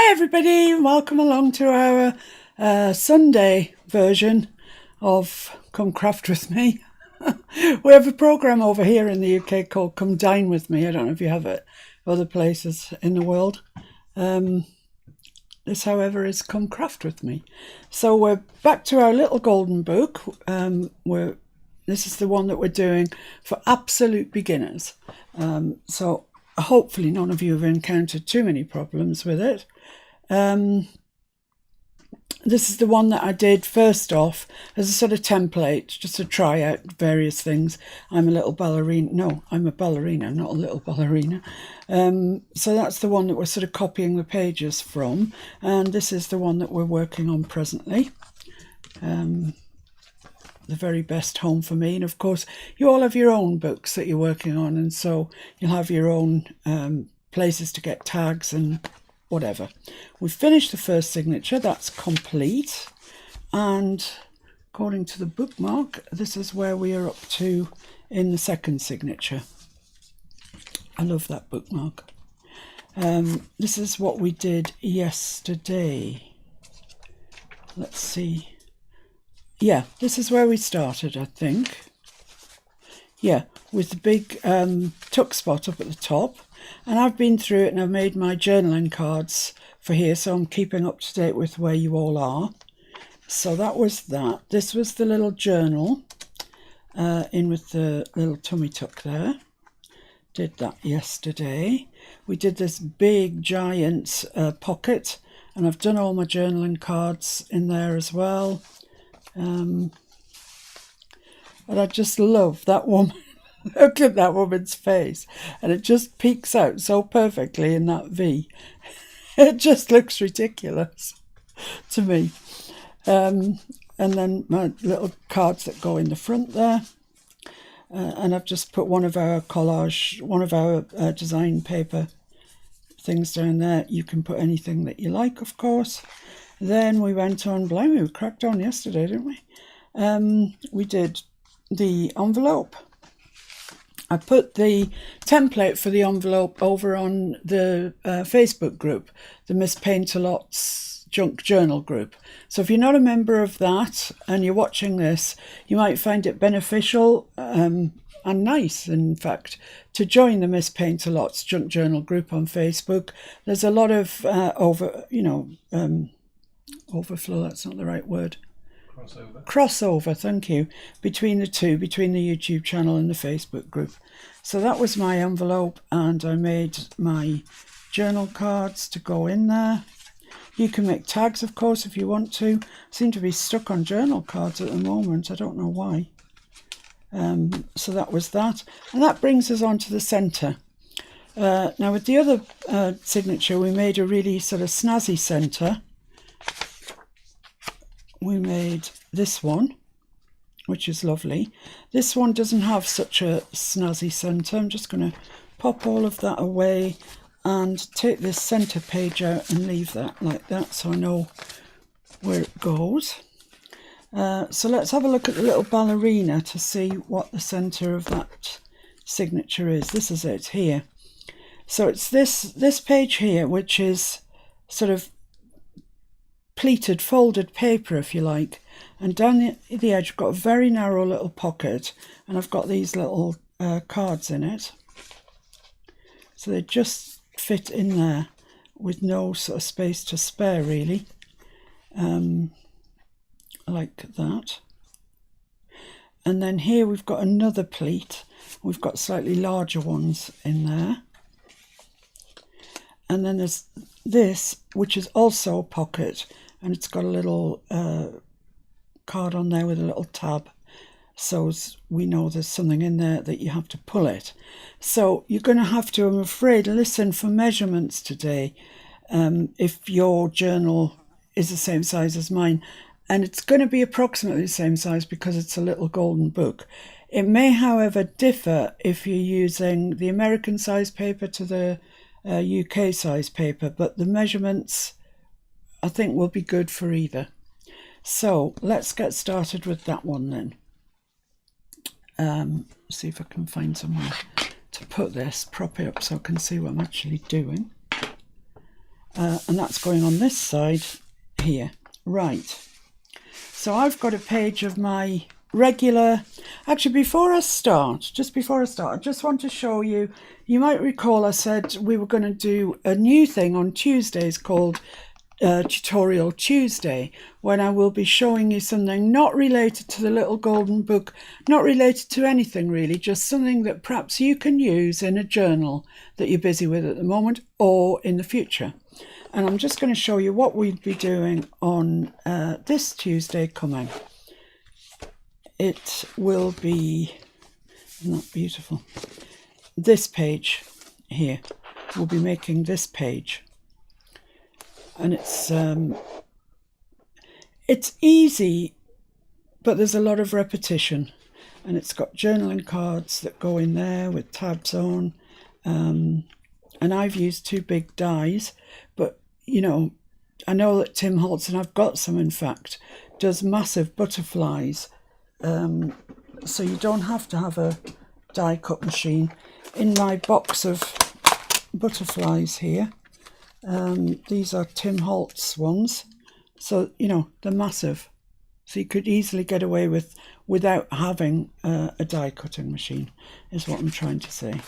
Hi everybody, welcome along to our Sunday version of Come Craft With Me. We have a programme over here in the UK called Come Dine With Me. I don't know if you have it other places in the world. This, however, is Come Craft With Me. So we're back to our little golden book. This is the one that we're doing for absolute beginners. So hopefully none of you have encountered too many problems with it. This is the one that I did first off as a sort of template, just to try out various things. I'm a little ballerina. No, I'm a ballerina, not a little ballerina. So that's the one that we're sort of copying the pages from. And this is the one that we're working on presently. The very best home for me. And of course, you all have your own books that you're working on. And so you'll have your own places to get tags and whatever. We've finished the first signature, that's complete, and according to the bookmark, this is where we are up to in the second signature. I love that bookmark. This is what we did yesterday. Let's see. Yeah, this is where we started, I think. Yeah, with the big tuck spot up at the top. And I've been through it and I've made my journaling cards for here, so I'm keeping up to date with where you all are. So that was that. This was the little journal in with the little tummy tuck there. Did that yesterday. We did this big giant pocket, and I've done all my journaling cards in there as well. And I just love that woman. Look at that woman's face, and it just peeks out so perfectly in that V. It just looks ridiculous to me. And then my little cards that go in the front there. And I've just put one of our collage, one of our design paper things down there. You can put anything that you like, of course. Then we went on, blimey, we cracked on yesterday, didn't we? We did the envelope. I put the template for the envelope over on the Facebook group, the Miss Paintalot's Junk Journal group. So if you're not a member of that and you're watching this, you might find it beneficial and nice, in fact, to join the Miss Paintalot's Junk Journal group on Facebook. There's a lot of overflow, that's not the right word. Crossover, thank you, between the two, between the YouTube channel and the Facebook group. So that was my envelope, and I made my journal cards to go in there. You can make tags, of course, if you want to. I seem to be stuck on journal cards at the moment. I don't know why. So that was that. And that brings us on to the centre. Now with the other signature, we made a really sort of snazzy centre. We made this one, which is lovely. This one doesn't have such a snazzy centre. I'm just going to pop all of that away and take this centre page out and leave that like that so I know where it goes. So let's have a look at the little ballerina to see what the centre of that signature is. This is it here. So it's this page here, which is sort of pleated, folded paper, if you like, and down the edge I've got a very narrow little pocket, and I've got these little cards in it, so they just fit in there with no sort of space to spare, really, like that. And then here we've got another pleat. We've got slightly larger ones in there, and then there's this, which is also a pocket, and it's got a little card on there with a little tab, so we know there's something in there that you have to pull it. So you're going to have to, I'm afraid, listen for measurements today if your journal is the same size as mine, and it's going to be approximately the same size because it's a little golden book. It may, however, differ if you're using the American size paper to the UK size paper, but the measurements I think will be good for either. So let's get started with that one then. See if I can find somewhere to put this, prop it up so I can see what I'm actually doing. and that's going on this side here. Right, so I've got a page of my regular, actually before I start, I just want to show you, you might recall I said we were going to do a new thing on Tuesdays called Tutorial Tuesday, when I will be showing you something not related to the little golden book, not related to anything really, just something that perhaps you can use in a journal that you're busy with at the moment or in the future. And I'm just going to show you what we'll be doing on this Tuesday coming. It will be, isn't that beautiful? This page here. We'll be making this page. And it's easy, but there's a lot of repetition. And it's got journaling cards that go in there with tabs on. And I've used 2 big dies, but you know, I know that Tim Holtz, and I've got some in fact, does massive butterflies. So you don't have to have a die cut machine. In my box of butterflies here, these are Tim Holtz ones, so you know they're massive, so you could easily get away without having a die cutting machine, is what I'm trying to say.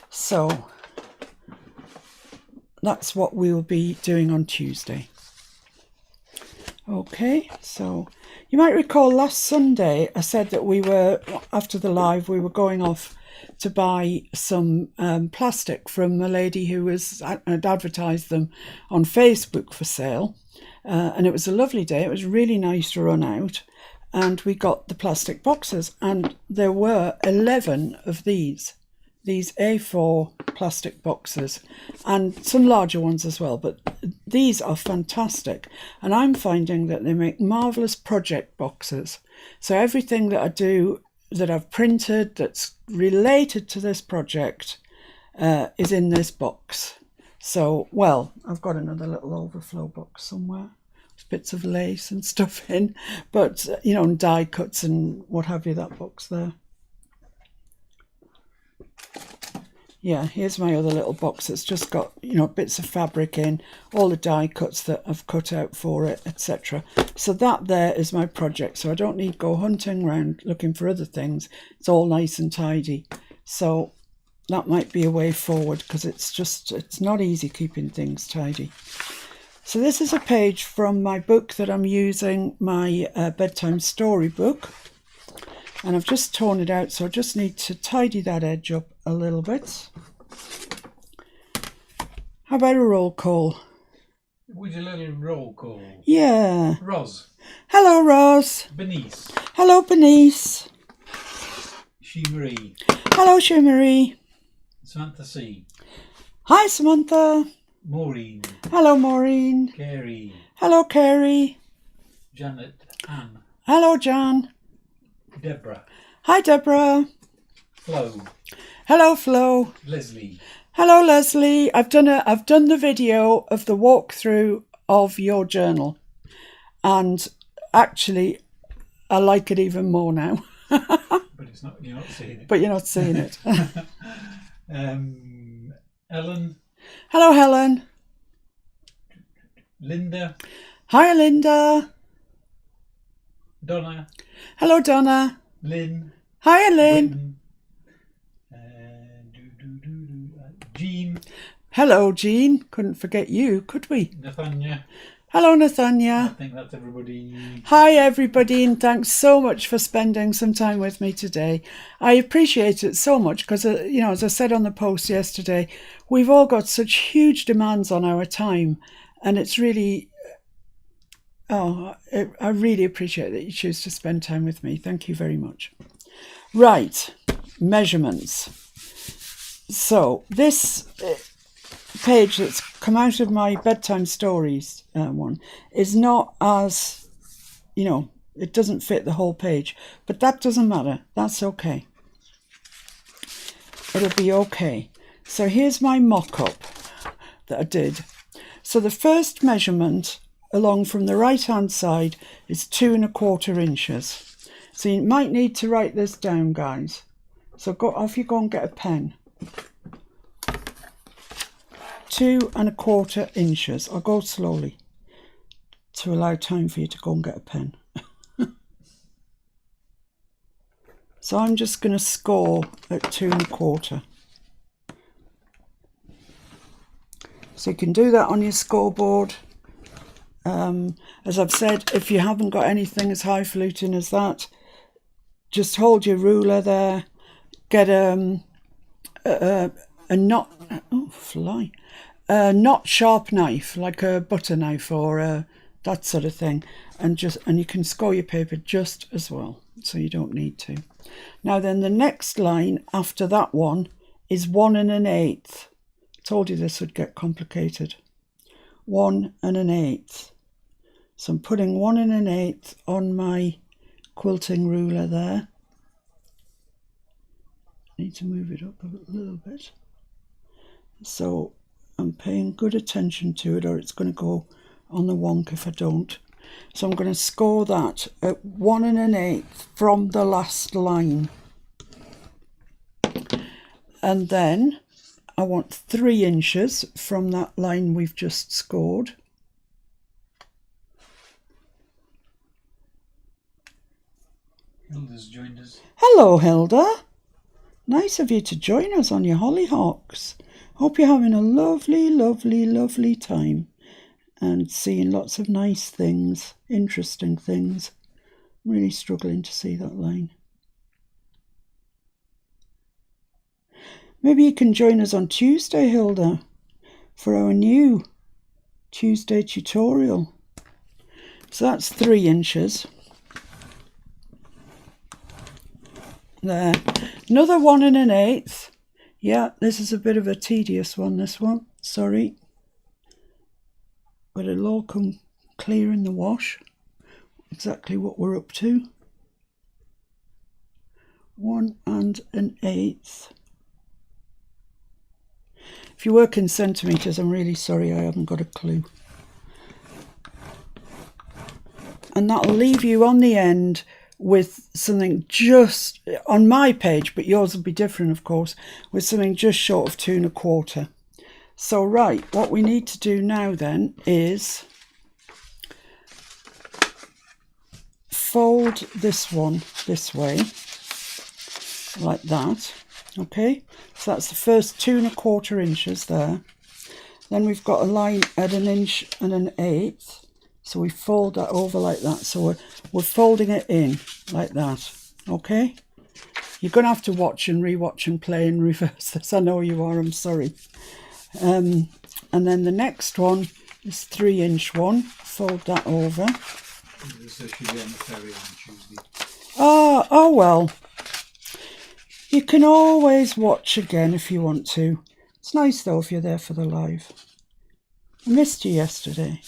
So that's what we'll be doing on Tuesday. Okay, so you might recall last Sunday I said that we were, after the live, we were going off to buy some plastic from a lady who had advertised them on Facebook for sale. And it was a lovely day. It was really nice to run out. And we got the plastic boxes. And there were 11 of these A4 plastic boxes. And some larger ones as well. But these are fantastic. And I'm finding that they make marvellous project boxes. So everything that I do, that I've printed that's related to this project is in this box. So, well, I've got another little overflow box somewhere. There's bits of lace and stuff in, but, you know, and die cuts and what have you, that box there. Yeah, here's my other little box that's just got, you know, bits of fabric in, all the die cuts that I've cut out for it, etc. So that there is my project. So I don't need to go hunting around looking for other things. It's all nice and tidy. So that might be a way forward, because it's not easy keeping things tidy. So this is a page from my book that I'm using, my bedtime story book. And I've just torn it out, so I just need to tidy that edge up a little bit. How about a roll call? With a little roll call. Yeah. Ros. Hello, Ros. Bernice. Hello, Bernice. Marie. Hello, Marie. Samantha C. Hi, Samantha. Maureen. Hello, Maureen. Carrie. Hello, Carrie. Janet. Anne. Hello, Jan. Deborah. Hi, Deborah. Flo. Hello, Flo. Leslie. Hello, Leslie. I've done the video of the walkthrough of your journal, and actually, I like it even more now. But it's not. You're not seeing it. But you're not seeing it. Ellen. Hello, Helen. Linda. Hi, Linda. Donna. Hello, Donna. Lynn. Hi, Lynn. Jean. Hello, Jean. Couldn't forget you, could we? Nathania. Hello, Nathania. I think that's everybody. Hi, everybody, and thanks so much for spending some time with me today. I appreciate it so much because, you know, as I said on the post yesterday, we've all got such huge demands on our time, and it's really... I really appreciate that you choose to spend time with me. Thank you very much. Right, measurements. So this page that's come out of my bedtime stories one is not as, you know, it doesn't fit the whole page, but that doesn't matter. That's okay. It'll be okay. So here's my mock-up that I did. So the first measurement along from the right hand side is 2 1/4 inches. So you might need to write this down, guys. So off you go and get a pen. 2¼ inches. I'll go slowly to allow time for you to go and get a pen. So I'm just going to score at 2¼ So you can do that on your scoreboard. As I've said, if you haven't got anything as highfalutin as that, just hold your ruler there, get a not sharp knife, like a butter knife or that sort of thing, and you can score your paper just as well, so you don't need to. Now then, the next line after that one is 1 1/8. Told you this would get complicated. 1 1/8. So I'm putting 1 1/8 on my quilting ruler there. I need to move it up a little bit. So I'm paying good attention to it, or it's going to go on the wonk if I don't. So I'm going to score that at 1 1/8 from the last line. And then I want 3 inches from that line we've just scored. Hilda's joined us. Hello, Hilda. Nice of you to join us on your hollyhocks. Hope you're having a lovely, lovely, lovely time and seeing lots of nice things, interesting things. I'm really struggling to see that line. Maybe you can join us on Tuesday, Hilda, for our new Tuesday tutorial. So that's 3 inches. There. Another 1 1/8. Yeah, this is a bit of a tedious one, this one. Sorry. But it'll all come clear in the wash. Exactly what we're up to. 1 1/8. If you work in centimetres, I'm really sorry, I haven't got a clue. And that'll leave you on the end with something just on my page, but yours will be different, of course, with something just short of 2 1/4. So right, what we need to do now then is fold this one this way, like that. Okay, so that's the first 2 1/4 inches there. Then we've got a line at 1 1/8. So we fold that over like that. So we're folding it in like that. Okay, you're going to have to watch and rewatch and play and reverse this. I know you are, I'm sorry. And then the next one is 3 inch one. Fold that over. So she'll be on the ferry on Tuesday. Oh well. You can always watch again if you want to. It's nice though if you're there for the live. I missed you yesterday.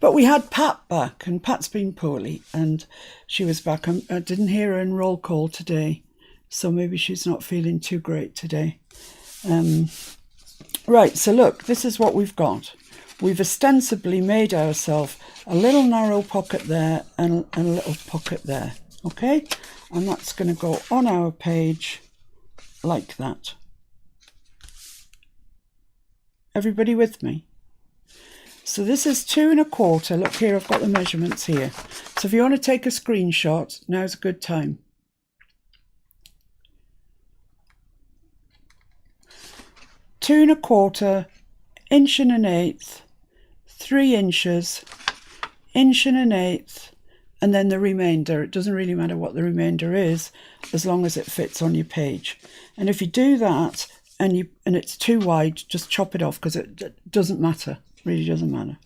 But we had Pat back, and Pat's been poorly, and she was back. I didn't hear her in roll call today, so maybe she's not feeling too great today. Right, so look, this is what we've got. We've ostensibly made ourselves a little narrow pocket there and a little pocket there, okay? And that's going to go on our page like that. Everybody with me? So this is 2 1/4. Look here, I've got the measurements here. So if you want to take a screenshot, now's a good time. Two 2¼ inch and 1/8, 3 inches, inch and 1/8, and then the remainder. It doesn't really matter what the remainder is, as long as it fits on your page. And if you do that and it's too wide, just chop it off, because it doesn't matter. Really doesn't matter.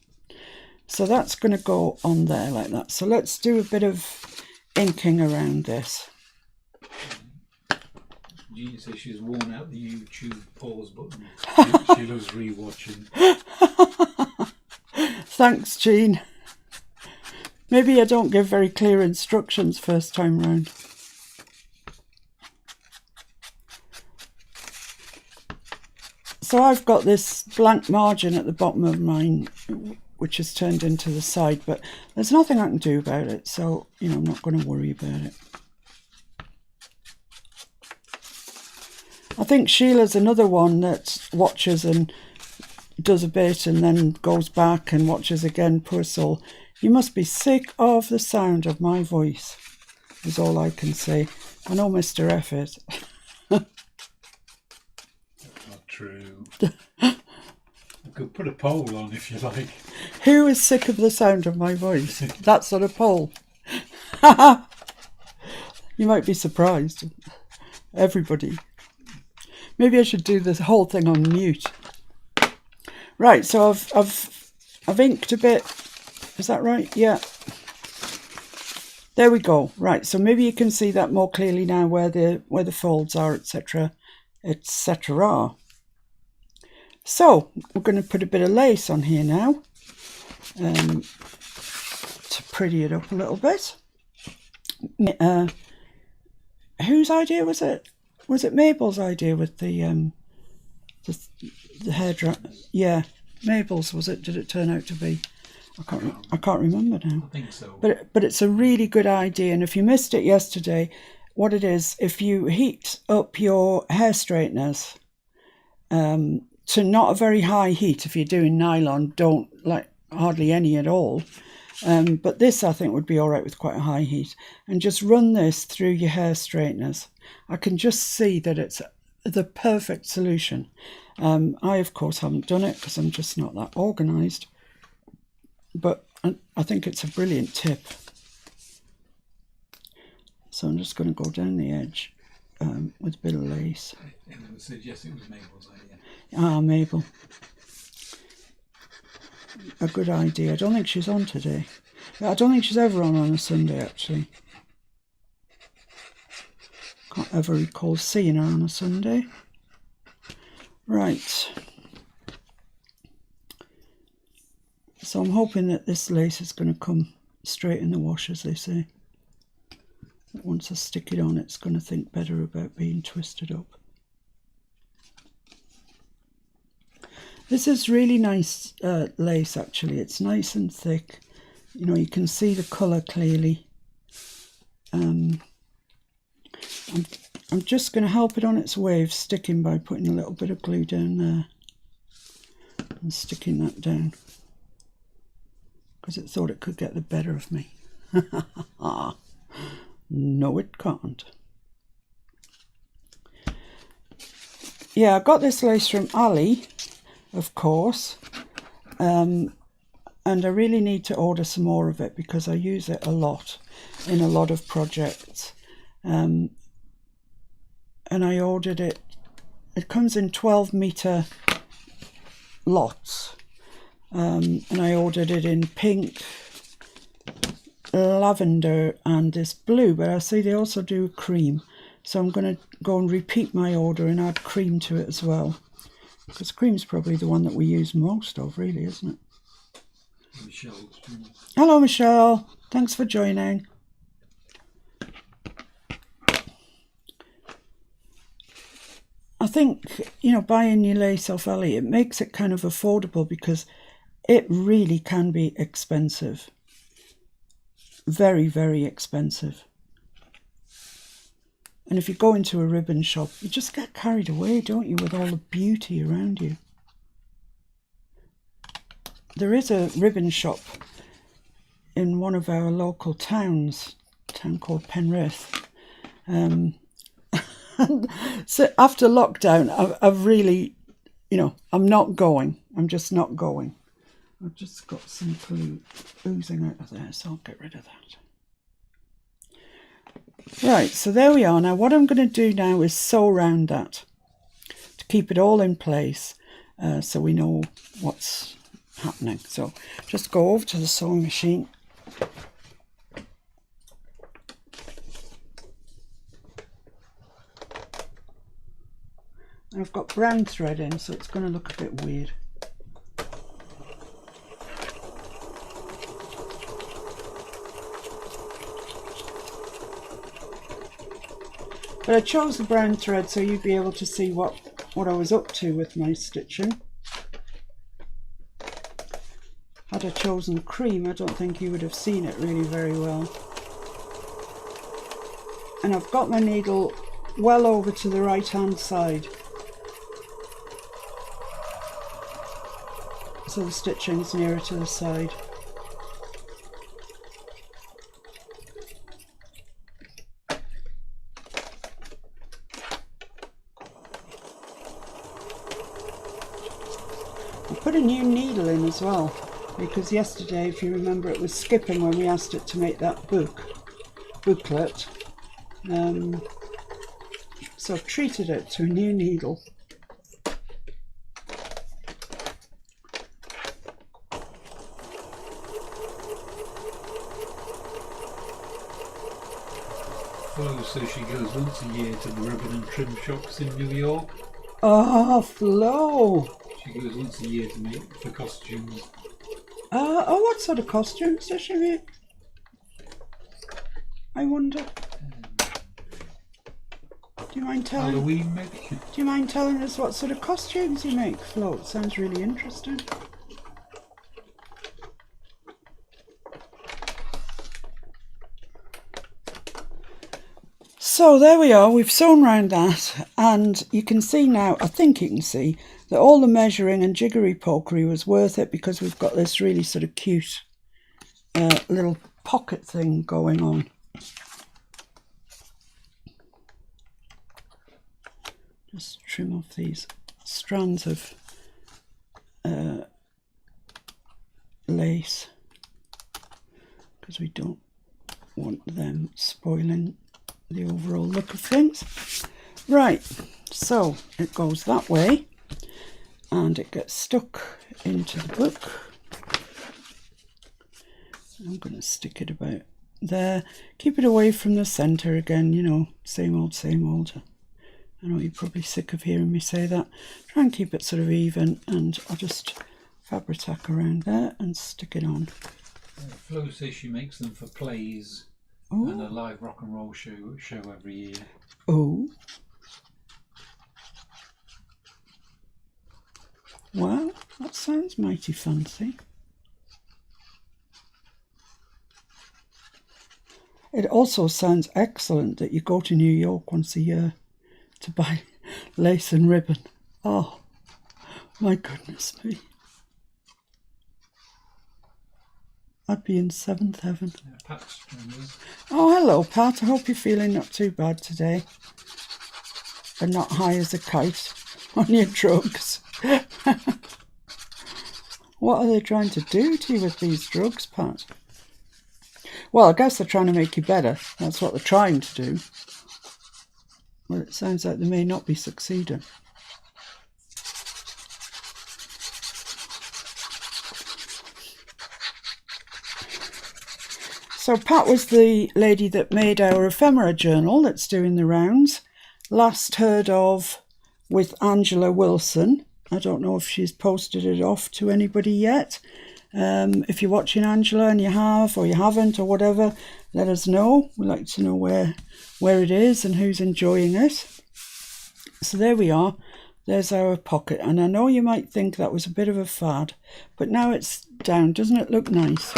So that's going to go on there like that. So let's do a bit of inking around this. Jean says she's worn out the YouTube pause button. She loves rewatching. Thanks, Jean. Maybe I don't give very clear instructions first time round. So I've got this blank margin at the bottom of mine, which has turned into the side, but there's nothing I can do about it, so, you know, I'm not going to worry about it. I think Sheila's another one that watches and does a bit and then goes back and watches again. Poor soul. You must be sick of the sound of my voice, is all I can say. I know Mr. F is. Not true. We could put a poll on if you like. Who is sick of the sound of my voice? That's on a poll. You might be surprised. Everybody. Maybe I should do this whole thing on mute. Right, so I've inked a bit. Is that right? Yeah. There we go. Right, so maybe you can see that more clearly now where the folds are, etc., etc. So we're going to put a bit of lace on here now to pretty it up a little bit. Whose idea was it? Was it Mabel's idea with the hairdryer? Yeah, Mabel's was it? Did it turn out to be? I can't remember now. I think so. But it's a really good idea. And if you missed it yesterday, what it is, if you heat up your hair straighteners to not a very high heat, if you're doing nylon, don't like hardly any at all. But this I think would be all right with quite a high heat. And just run this through your hair straighteners. I can just see that it's the perfect solution. I of course haven't done it because I'm just not that organised. But I think it's a brilliant tip. So I'm just going to go down the edge with a bit of lace. I would suggest it was Mabel's idea. Ah, Mabel. A good idea. I don't think she's on today. I don't think she's ever on a Sunday, actually. Can't ever recall seeing her on a Sunday. Right. So I'm hoping that this lace is going to come straight in the wash, as they say. Once I stick it on, it's going to think better about being twisted up. This is really nice lace, actually. It's nice and thick. You know, you can see the colour clearly. I'm just going to help it on its way of sticking by putting a little bit of glue down there and sticking that down because it thought it could get the better of me. No, it can't. Yeah, I got this lace from Ali, of course, and I really need to order some more of it because I use it a lot in a lot of projects. And I ordered it. It comes in 12-metre lots, and I ordered it in pink, lavender and this blue, but I see they also do cream, so I'm going to go and repeat my order and add cream to it as well, because cream's probably the one that we use most of, really, isn't it? Michelle's. Hello Michelle, thanks for joining. I think, you know, buying your lace off Ali, it makes it kind of affordable because it really can be expensive. Very, very expensive. And if you go into a ribbon shop, you just get carried away, don't you, with all the beauty around you. There is a ribbon shop in one of our local towns, a town called Penrith. So after lockdown, I've really, you know, I'm not going. I'm just not going. I've just got some glue oozing out of there, so I'll get rid of that. Right, so there we are. Now what I'm going to do now is sew around that to keep it all in place, so we know what's happening. So just go over to the sewing machine. I've got brown thread in, so it's going to look a bit weird. But I chose the brown thread so you'd be able to see what I was up to with my stitching. Had I chosen cream, I don't think you would have seen it really very well. And I've got my needle well over to the right hand side. so the stitching's nearer to the side. I put a new needle in as well, because yesterday, if you remember, it was skipping when we asked it to make that booklet. So I've treated it to a new needle. Flo says she goes once a year to the ribbon and trim shops in New York. Oh, Flo! She goes once a year for costumes. Oh, what sort of costumes does she make? I wonder. Do you mind telling? Halloween, maybe. Do you mind telling us what sort of costumes you make, Flo? It sounds really interesting. So there we are, we've sewn round that, and you can see now, I think you can see, that all the measuring and jiggery pokery was worth it, because we've got this really sort of cute little pocket thing going on. Just trim off these strands of lace, because we don't want them spoiling the overall look of things. Right, so it goes that way and it gets stuck into the book. I'm going to stick it about there. Keep it away from the centre again, you know, same old, same old. I know you're probably sick of hearing me say that. Try and keep it sort of even, and I'll just fabric tack around there and stick it on. Flo says she makes them for plays. Oh. And a live rock and roll show every year. Oh. Well, that sounds mighty fancy. It also sounds excellent that you go to New York once a year to buy lace and ribbon. Oh, my goodness me. I'd be in seventh heaven. Yeah, Pat's joining us. Oh, hello, Pat. I hope you're feeling not too bad today. And not high as a kite on your drugs. What are they trying to do to you with these drugs, Pat? Well, I guess they're trying to make you better. That's what they're trying to do. Well, it sounds like they may not be succeeding. So Pat was the lady that made our ephemera journal that's doing the rounds. Last heard of with Angela Wilson. I don't know if she's posted it off to anybody yet. If you're watching Angela and you have or you haven't or whatever, let us know. We'd like to know where it is and who's enjoying it. So there we are. There's our pocket. And I know you might think that was a bit of a fad, but now it's down. Doesn't it look nice?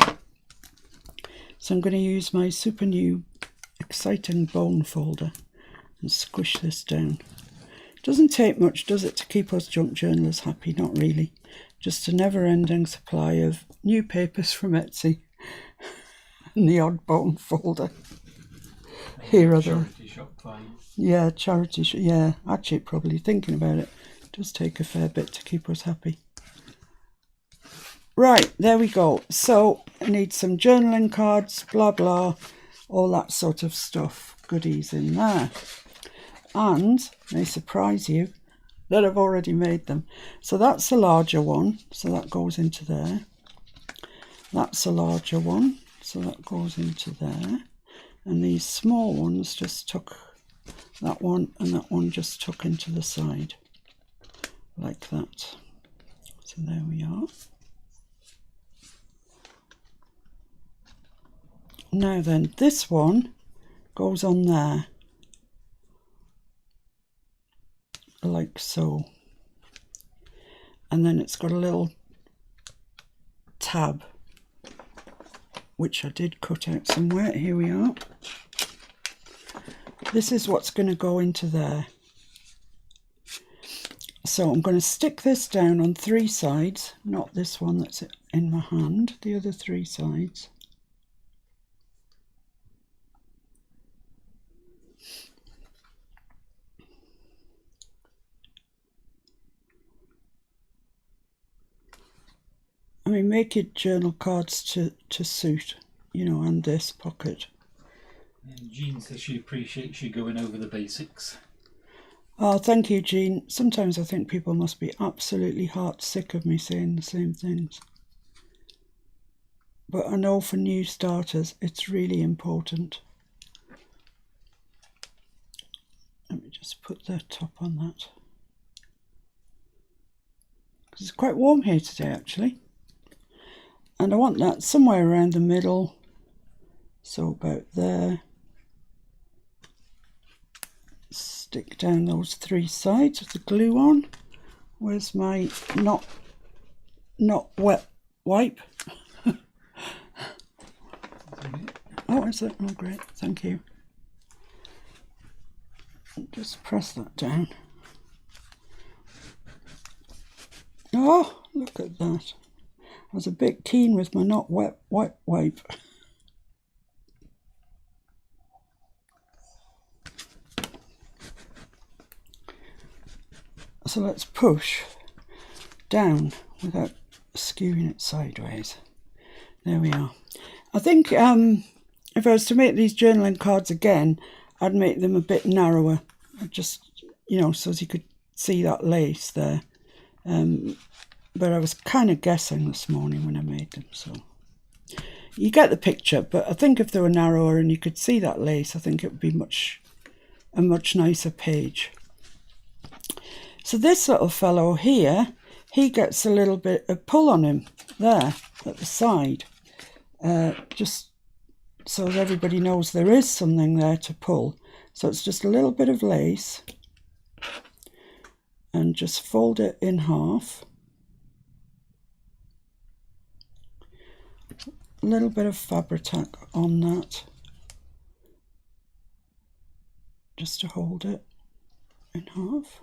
So I'm going to use my super new exciting bone folder and squish this down. Doesn't take much, does it, to keep us junk journalers happy? Not really. Just a never-ending supply of new papers from Etsy and the odd bone folder. Here are the charity shop find. Yeah, charity shop. Yeah, actually, probably thinking about it, does take a fair bit to keep us happy. Right, there we go. So I need some journaling cards, blah, blah, all that sort of stuff. Goodies in there. And they surprise you that I've already made them. So that's a larger one. So that goes into there. That's a larger one. So that goes into there. And these small ones just took that one and that one just tuck into the side. Like that. So there we are. Now then, this one goes on there, like so, and then it's got a little tab which I did cut out somewhere. Here we are. This is what's going to go into there, So I'm going to stick this down on 3 sides, not this one that's in my hand, the other 3 sides. I mean, make your journal cards to suit, you know, and this pocket. And Jean says she appreciates you going over the basics. Oh, thank you, Jean. Sometimes I think people must be absolutely heart sick of me saying the same things. But I know for new starters, it's really important. Let me just put the top on that. Because it's quite warm here today, actually. And I want that somewhere around the middle. So about there. Stick down those 3 sides with the glue on. Where's my not wet wipe? Oh, is it? Oh, great. Thank you. Just press that down. Oh, look at that. I was a bit keen with my not wet wipe. So let's push down without skewing it sideways. There we are. I think if I was to make these journaling cards again, I'd make them a bit narrower. Just, you know, so as you could see that lace there. But I was kind of guessing this morning when I made them, so you get the picture. But I think if they were narrower and you could see that lace, I think it would be a much nicer page. So this little fellow here, he gets a little bit of pull on him there at the side, just so that everybody knows there is something there to pull. So it's just a little bit of lace, and just fold it in half. A little bit of Fabri-Tac on that, just to hold it in half.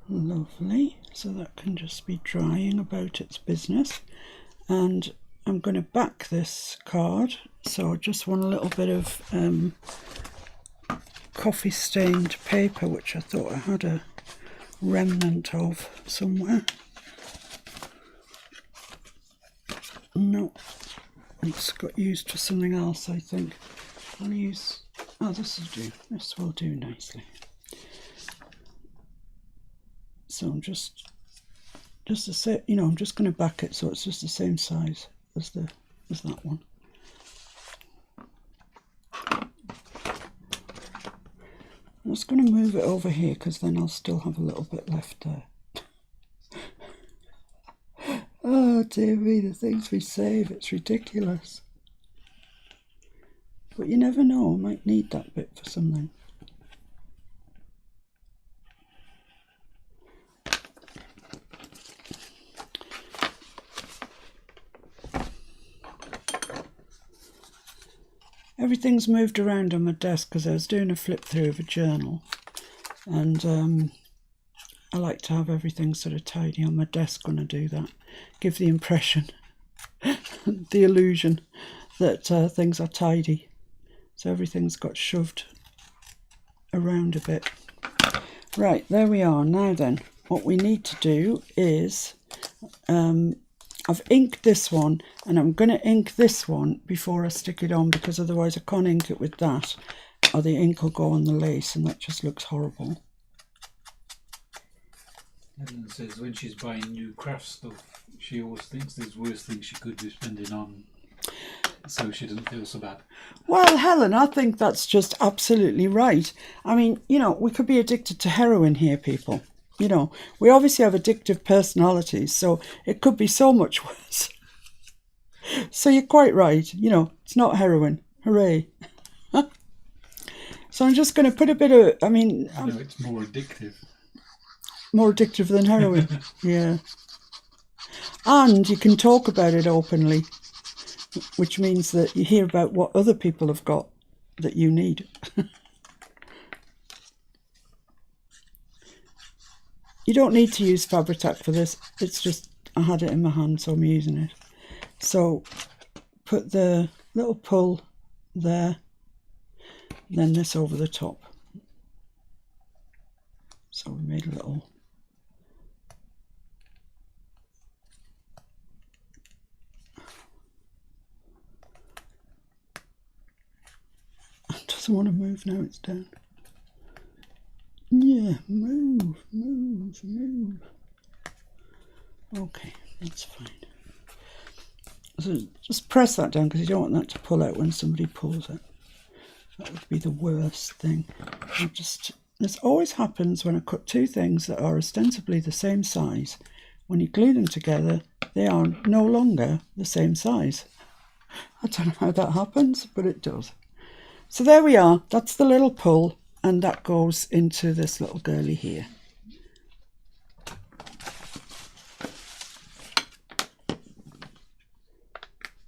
Lovely, so that can just be drying about its business. And I'm going to back this card, so I just want a little bit of coffee stained paper, which I thought I had a remnant of somewhere. No, it's got used for something else, I think. I'll use, oh, this will do nicely. So I'm just to say, you know, I'm just going to back it so it's just the same size as that one. I'm just going to move it over here because then I'll still have a little bit left there. Oh dear me, the things we save, it's ridiculous. But you never know, I might need that bit for something. Everything's moved around on my desk because I was doing a flip through of a journal, and I like to have everything sort of tidy on my desk when I do that. Give the impression, the illusion that things are tidy. So everything's got shoved around a bit. Right, there we are. Now then, what we need to do is I've inked this one, and I'm going to ink this one before I stick it on, because otherwise I can't ink it with that, or the ink will go on the lace and that just looks horrible. Helen says when she's buying new craft stuff, she always thinks there's worse things she could be spending on, so she doesn't feel so bad. Well, Helen, I think that's just absolutely right. I mean, you know, we could be addicted to heroin here, people. You know, we obviously have addictive personalities, so it could be so much worse. So you're quite right, you know, it's not heroin. Hooray. So I'm just going to put a bit of, I mean... No, it's more addictive. More addictive than heroin, yeah. And you can talk about it openly. which means that you hear about what other people have got that you need. You don't need to use Fabri-Tac for this. It's just I had it in my hand, so I'm using it. So put the little pull there, then this over the top. So we made a little it doesn't want to move now, it's down. Yeah, move. Okay, that's fine. So just press that down because you don't want that to pull out when somebody pulls it. That would be the worst thing. This always happens when I cut two things that are ostensibly the same size. When you glue them together, they are no longer the same size. I don't know how that happens, but it does. So there we are. That's the little pull, and that goes into this little girly here.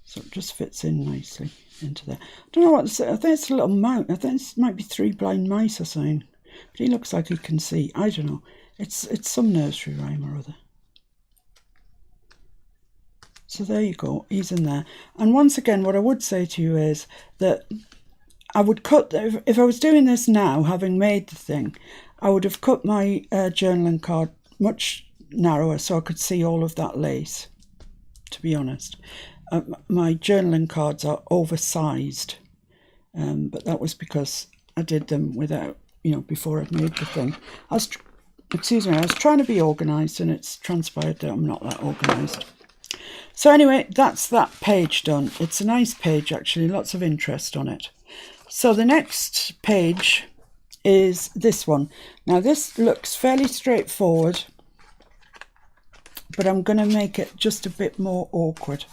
So it just fits in nicely into there. I don't know what this is. I think it's a little mouse. I think it might be 3 blind mice or something. But he looks like he can see. I don't know. It's some nursery rhyme or other. So there you go. He's in there. And once again, what I would say to you is that I would cut, if I was doing this now, having made the thing, I would have cut my journaling card much narrower so I could see all of that lace, to be honest. My journaling cards are oversized, but that was because I did them without, before I'd made the thing. I was trying to be organised, and it's transpired that I'm not that organised. So anyway, that's that page done. It's a nice page, actually, lots of interest on it. So the next page is this one. Now this looks fairly straightforward, but I'm going to make it just a bit more awkward.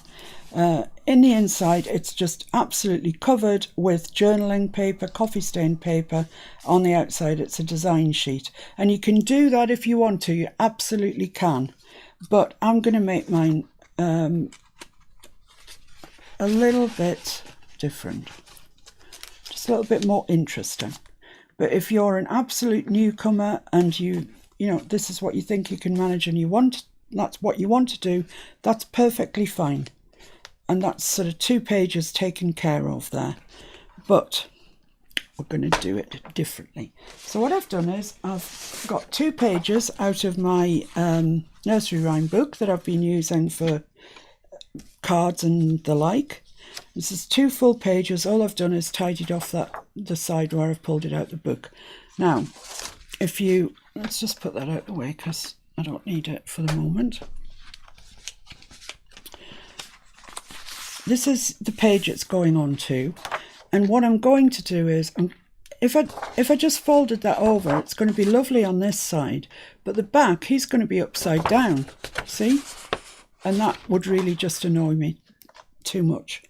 In the inside, it's just absolutely covered with journaling paper, coffee stain paper. On the outside, it's a design sheet. And you can do that if you want to. You absolutely can. But I'm going to make mine a little bit different. Just a little bit more interesting. But if you're an absolute newcomer and you know, this is what you think you can manage and that's what you want to do, that's perfectly fine. And that's sort of 2 pages taken care of there. But we're going to do it differently. So what I've done is I've got 2 pages out of my nursery rhyme book that I've been using for cards and the like. This is 2 full pages. All I've done is tidied off the side where I've pulled it out the book. Now, let's just put that out the way because I don't need it for the moment. This is the page it's going on to, and what I'm going to do is, if I just folded that over, it's going to be lovely on this side, but the back, he's going to be upside down, see? And that would really just annoy me too much.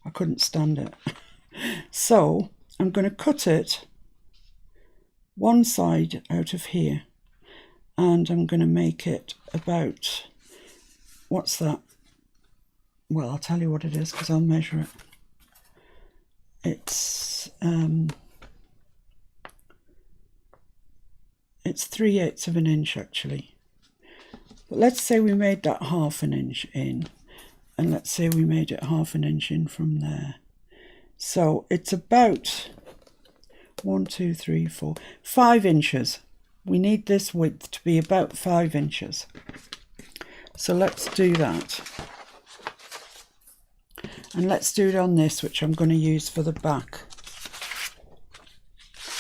I couldn't stand it. So I'm going to cut it one side out of here, and I'm going to make it about, what's that? Well, I'll tell you what it is because I'll measure it. It's 3/8 of an inch actually. But let's say we made that 1/2 an inch in, and let's say we made it 1/2 an inch in from there. So it's about 1, 2, 3, 4, 5 inches. We need this width to be about 5 inches. So let's do that. And let's do it on this, which I'm going to use for the back.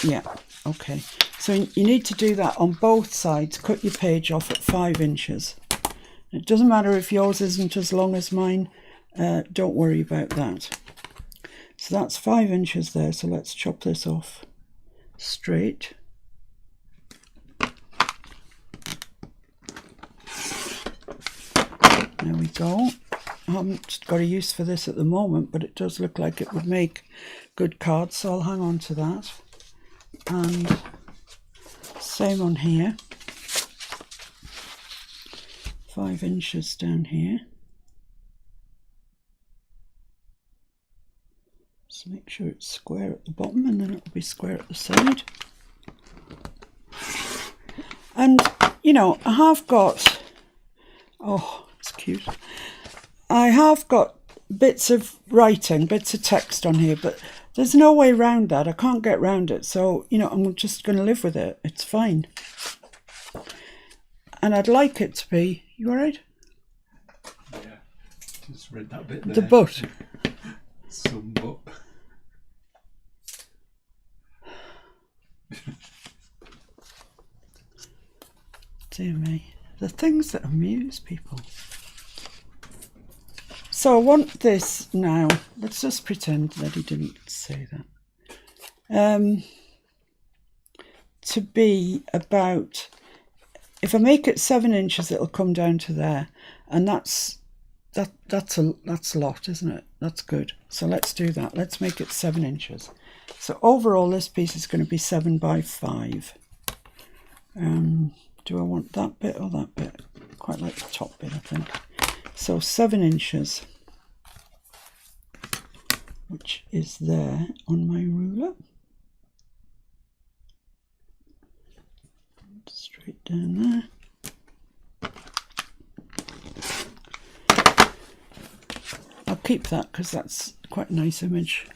Yeah, okay. So you need to do that on both sides. Cut your page off at 5 inches. It doesn't matter if yours isn't as long as mine. Don't worry about that. So that's 5 inches there. So let's chop this off straight. There we go. I haven't got a use for this at the moment, but it does look like it would make good cards, so I'll hang on to that. And same on here. 5 inches down here. Just make sure it's square at the bottom, and then it'll be square at the side. And, you know, I have got, oh, it's cute. I have got bits of writing, bits of text on here, but there's no way around that. I can't get around it. So, you know, I'm just going to live with it. It's fine. And I'd like it to be, you all right? Yeah, just read that bit there. The butt. Some butt. Dear me. The things that amuse people. So I want this now. Let's just pretend that he didn't say that. To be about, if I make it 7 inches, it'll come down to there, and that's a lot, isn't it? That's good. So let's do that. Let's make it 7 inches. So overall, this piece is going to be 7 by 5. Do I want that bit or that bit? Quite like the top bit, I think. So 7 inches, which is there on my ruler. Straight down there. I'll keep that because that's quite a nice image.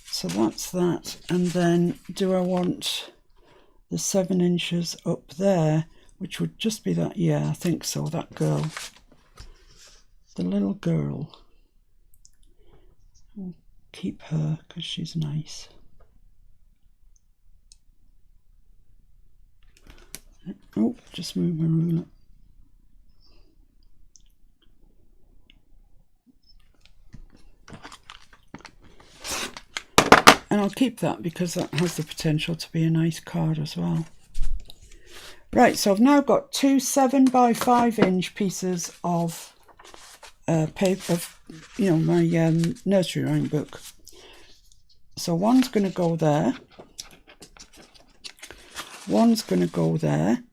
So that's that. And then do I want the 7 inches up there, which would just be that? Yeah, I think so. That girl, the little girl. I'll keep her because she's nice. Oh, just move my ruler. And I'll keep that because that has the potential to be a nice card as well. Right, so I've now got 2 7 by 5 inch pieces of paper, of, you know, my nursery rhyme book. So one's going to go there. One's going to go there.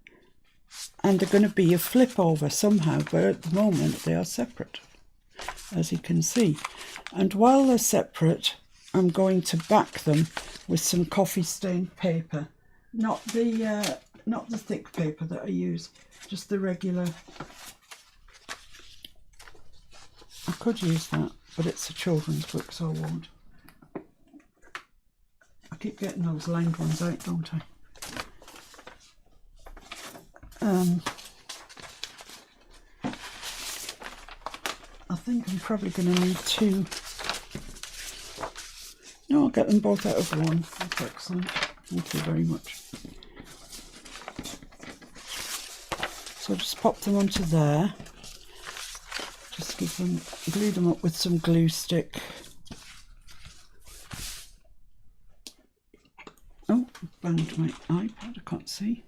And they're going to be a flip over somehow, but at the moment they are separate, as you can see. And while they're separate, I'm going to back them with some coffee stained paper, not the thick paper that I use, just the regular. I could use that, but it's a children's book, so I won't. I keep getting those lined ones out, don't I? I think I'm probably going to need 2. No, I'll get them both out of one. That's excellent. Thank you very much. So just pop them onto there. Just glue them up with some glue stick. Oh, banged my iPad, I can't see.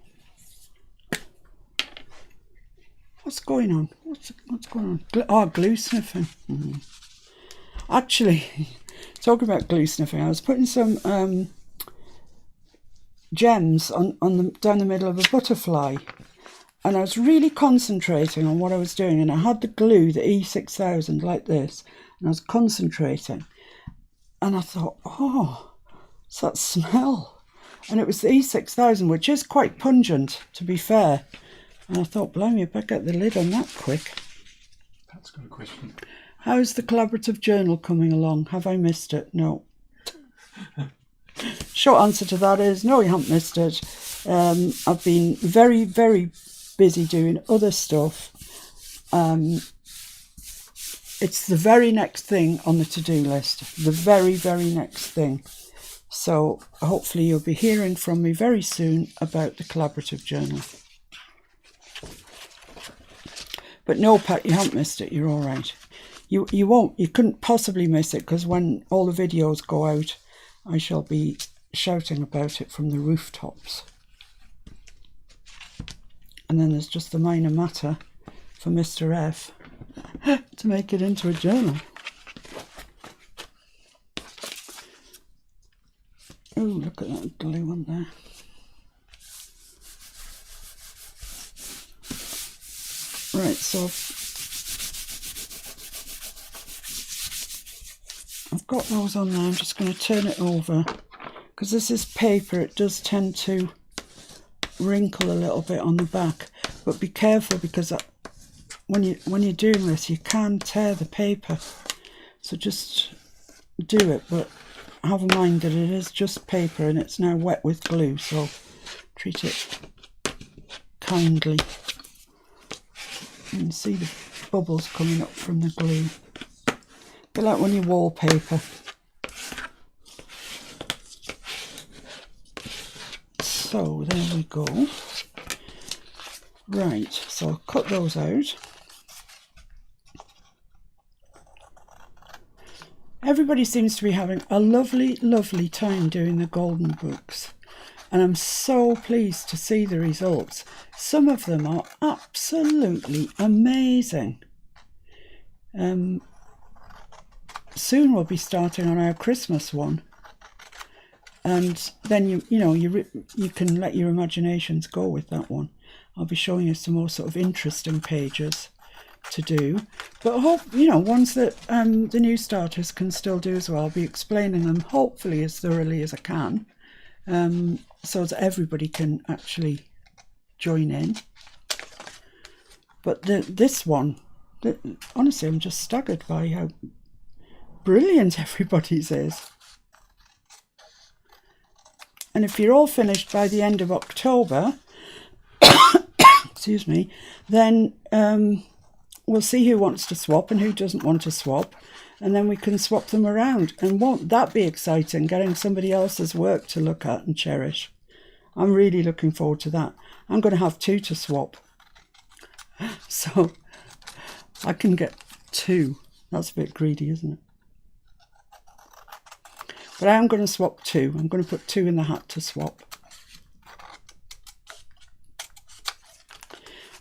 What's going on? What's going on? Glue sniffing. Actually, talking about glue sniffing, I was putting some gems on down the middle of a butterfly, and I was really concentrating on what I was doing, and I had the glue, the E6000, like this, and I was concentrating, and I thought, oh, it's that smell, and it was the E6000, which is quite pungent, to be fair. And I thought, blimey, I better get the lid on that quick. That's got a question. How's the collaborative journal coming along? Have I missed it? No. Short answer to that is no, you haven't missed it. I've been very, very busy doing other stuff. It's the very next thing on the to-do list. The very, very next thing. So hopefully you'll be hearing from me very soon about the collaborative journal. But no, Pat, you haven't missed it. You're all right. You couldn't possibly miss it, because when all the videos go out, I shall be shouting about it from the rooftops. And then there's just the minor matter for Mr. F to make it into a journal. Oh, look at that glue on there. Right, so I've got those on there. I'm just going to turn it over. Because this is paper, it does tend to wrinkle a little bit on the back. But be careful, because when you're doing this, you can tear the paper. So just do it, but have in mind that it is just paper and it's now wet with glue, so treat it kindly. You can see the bubbles coming up from the glue. A bit like when you wallpaper. So there we go. Right, so I'll cut those out. Everybody seems to be having a lovely, lovely time doing the golden books. And I'm so pleased to see the results. Some of them are absolutely amazing. Soon we'll be starting on our Christmas one. And then you can let your imaginations go with that one. I'll be showing you some more sort of interesting pages to do, but hope ones that the new starters can still do as well. I'll be explaining them hopefully as thoroughly as I can, so that everybody can actually join in. But this one, honestly, I'm just staggered by how brilliant everybody's is. And if you're all finished by the end of October, excuse me, then we'll see who wants to swap and who doesn't want to swap, and then we can swap them around. And won't that be exciting, getting somebody else's work to look at and cherish? I'm really looking forward to that. I'm going to have 2 to swap, so I can get 2. That's a bit greedy, isn't it? But I am going to swap 2. I'm going to put 2 in the hat to swap.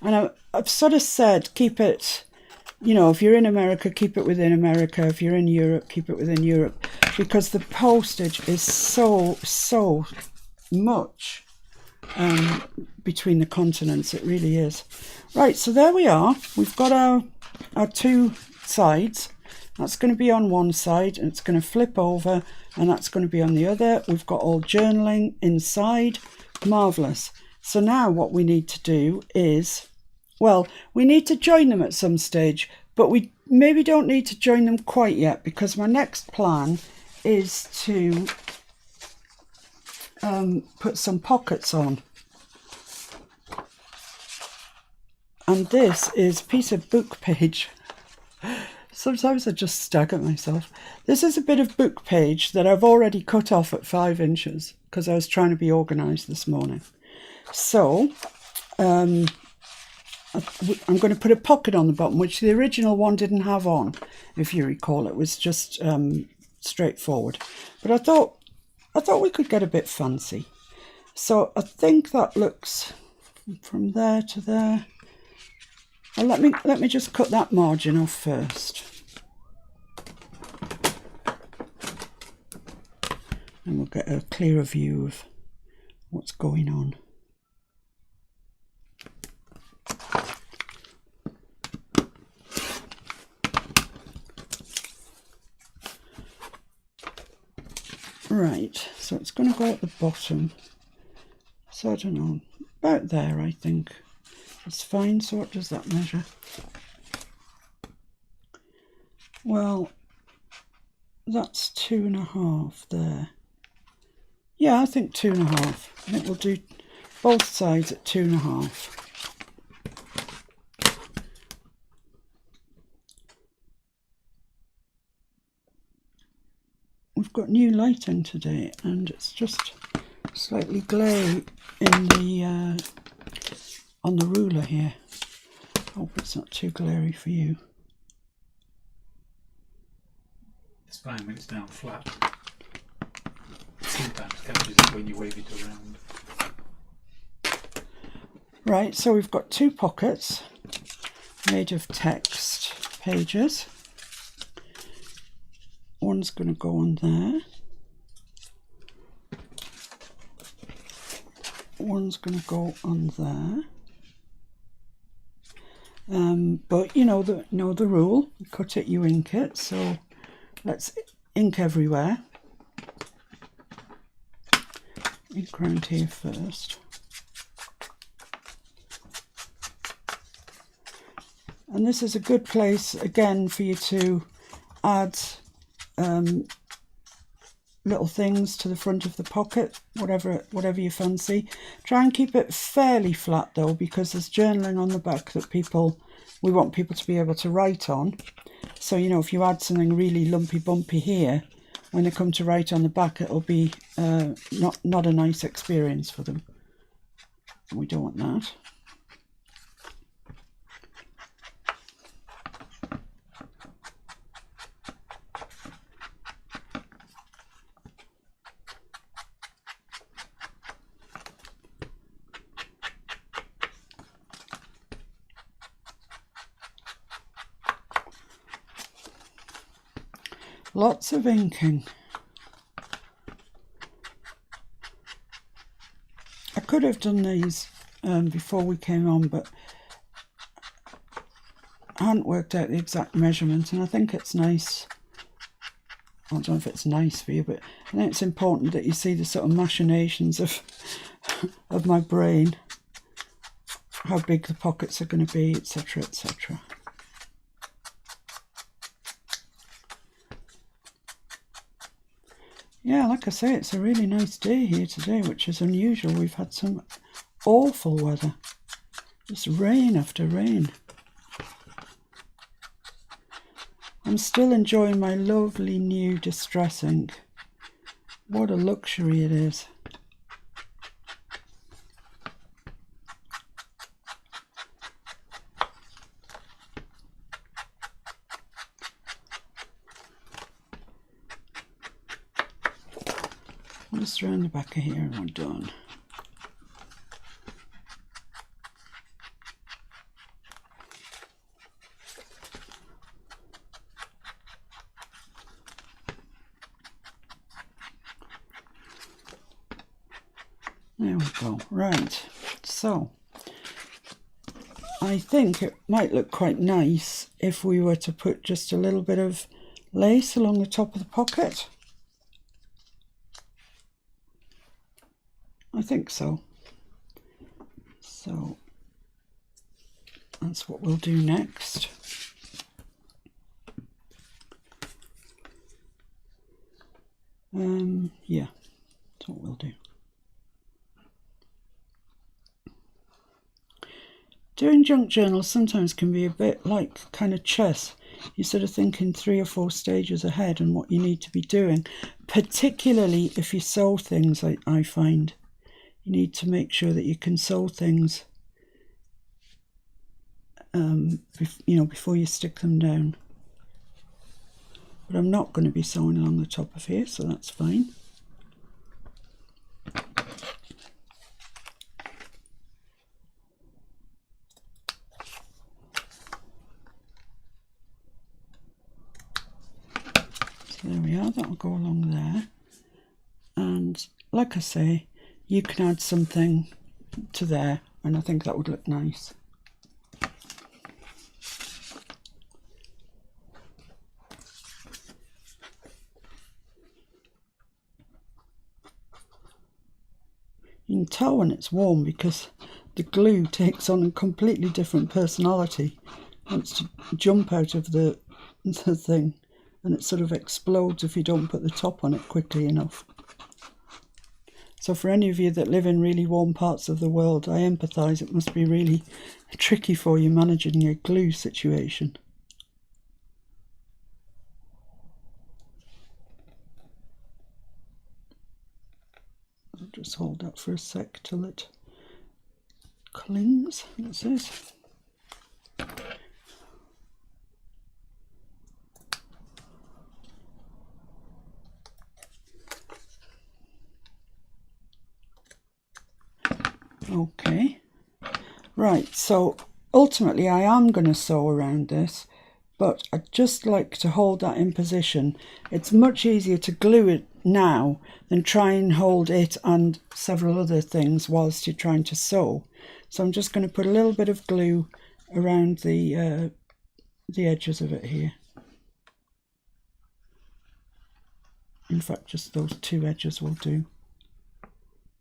And I've sort of said, keep it, if you're in America, keep it within America. If you're in Europe, keep it within Europe. Because the postage is so much between the continents. It really is. Right, so there we are. We've got our 2 sides. That's going to be on one side, and it's going to flip over, and that's going to be on the other. We've got all journaling inside. Marvellous. So now what we need to do is, well, we need to join them at some stage, but we maybe don't need to join them quite yet, because my next plan is to put some pockets on. And this is a piece of book page. Sometimes I just stagger myself. This is a bit of book page that I've already cut off at 5 inches because I was trying to be organised this morning. So I'm going to put a pocket on the bottom, which the original one didn't have on, if you recall. It was just straightforward. But I thought we could get a bit fancy. So I think that looks from there to there. Well, let me just cut that margin off first. And we'll get a clearer view of what's going on. Right, so it's going to go at the bottom. So I don't know, about there I think. It's fine. So what does that measure? Well, that's 2.5 there. Yeah, I think 2.5. I think we'll do both sides at 2.5. We've got new lighting today, and it's just slightly glary in the on the ruler here. Hope it's not too glary for you. It's fine when it's down flat. Sometimes catches it when you wave it around. Right, so we've got 2 pockets made of text pages. One's going to go on there. One's going to go on there. But you know the rule, you cut it, you ink it. So let's ink everywhere. Ink around here first. And this is a good place again for you to add little things to the front of the pocket, whatever you fancy. Try and keep it fairly flat though, because there's journaling on the back that we want people to be able to write on. So, you know, if you add something really lumpy bumpy here, when they come to write on the back, it'll be not a nice experience for them. We don't want that. Lots of inking. I could have done these before we came on, but I hadn't worked out the exact measurement, and I think it's nice. I don't know if it's nice for you, but I think it's important that you see the sort of machinations of my brain, how big the pockets are going to be, etc., etc. Yeah, like I say, it's a really nice day here today, which is unusual. We've had some awful weather, just rain after rain. I'm still enjoying my lovely new distress ink. What a luxury it is. Just around the back of here and we're done. There we go. Right, so I think it might look quite nice if we were to put just a little bit of lace along the top of the pocket. I think so. So that's what we'll do next. Yeah, that's what we'll do. Doing junk journals sometimes can be a bit like kind of chess. You're sort of thinking 3 or 4 stages ahead and what you need to be doing, particularly if you sew things. I find you need to make sure that you can sew things before you stick them down. But I'm not going to be sewing along the top of here, so that's fine. So there we are, that'll go along there. And like I say, you can add something to there, and I think that would look nice. You can tell when it's warm because the glue takes on a completely different personality. It wants to jump out of the thing, and it sort of explodes if you don't put the top on it quickly enough. So for any of you that live in really warm parts of the world, I empathise. It must be really tricky for you managing your glue situation. I'll just hold that for a sec till it clings. What's this? Okay, right, so ultimately I am going to sew around this, but I'd just like to hold that in position. It's much easier to glue it now than try and hold it and several other things whilst you're trying to sew. So I'm just going to put a little bit of glue around the edges of it here. In fact, just those two edges will do,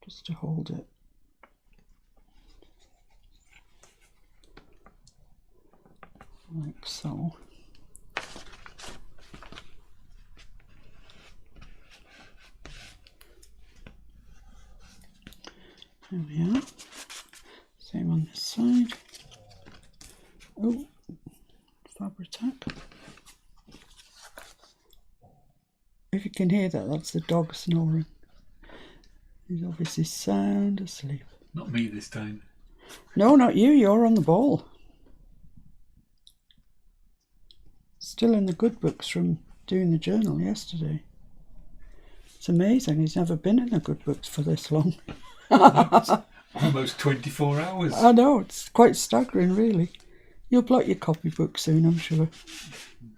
just to hold it. Like so. There we are. Same on this side. Oh, Fabri-Tac. If you can hear that, that's the dog snoring. He's obviously sound asleep. Not me this time. No, not you. You're on the ball. Still in the good books from doing the journal yesterday. It's amazing. He's never been in the good books for this long. Almost 24 hours. I know. It's quite staggering, really. You'll block your copybook soon, I'm sure.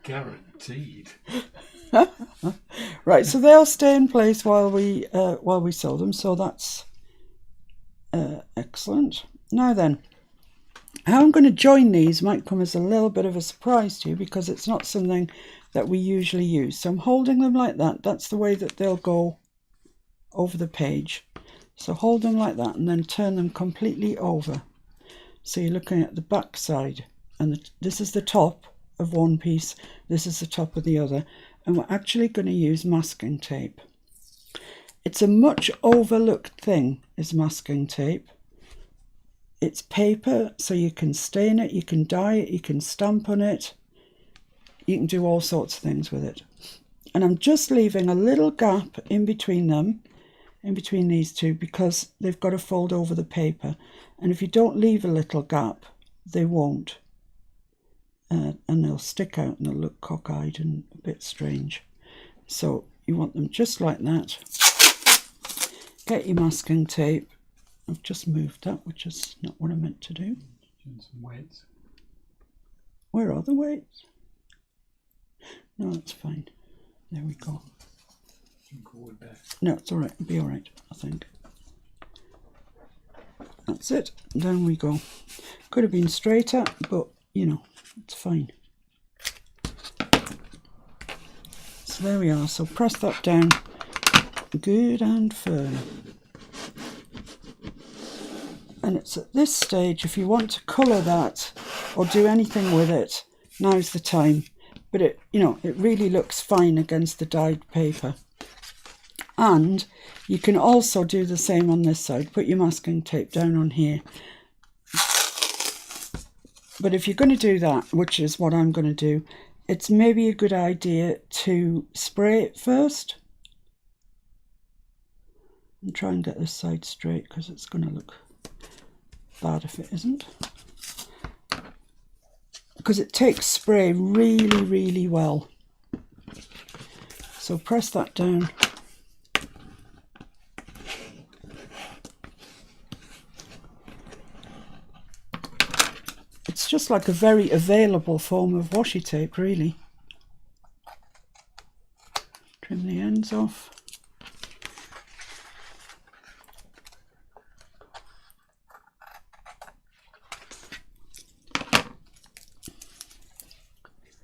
Guaranteed. Right, so they'll stay in place while we sew them. So that's excellent. Now then, how I'm going to join these might come as a little bit of a surprise to you because it's not something that we usually use. So I'm holding them like that. That's the way that they'll go over the page. So hold them like that and then turn them completely over. So you're looking at the back side, and this is the top of one piece, this is the top of the other, and we're actually going to use masking tape. It's a much overlooked thing, is masking tape. It's paper, so you can stain it, you can dye it, you can stamp on it, you can do all sorts of things with it. And I'm just leaving a little gap in between them, in between these two, because they've got to fold over the paper, and if you don't leave a little gap, they won't, and they'll stick out and they'll look cockeyed and a bit strange. So you want them just like that. Get your masking tape. I've just moved that, which is not what I meant to do. And some weights. Where are the weights? No, that's fine. There we go. No, it's all right. It'll be all right, I think. That's it. Down we go. Could have been straighter, but you know, it's fine. So there we are. So press that down good and firm. And it's at this stage, if you want to colour that or do anything with it, now's the time. But it, you know, it really looks fine against the dyed paper. And you can also do the same on this side. Put your masking tape down on here. But if you're going to do that, which is what I'm going to do, it's maybe a good idea to spray it first. And try and get this side straight because it's going to look bad if it isn't. Because it takes spray really, really well. So press that down. It's just like a very available form of washi tape, really. Trim the ends off.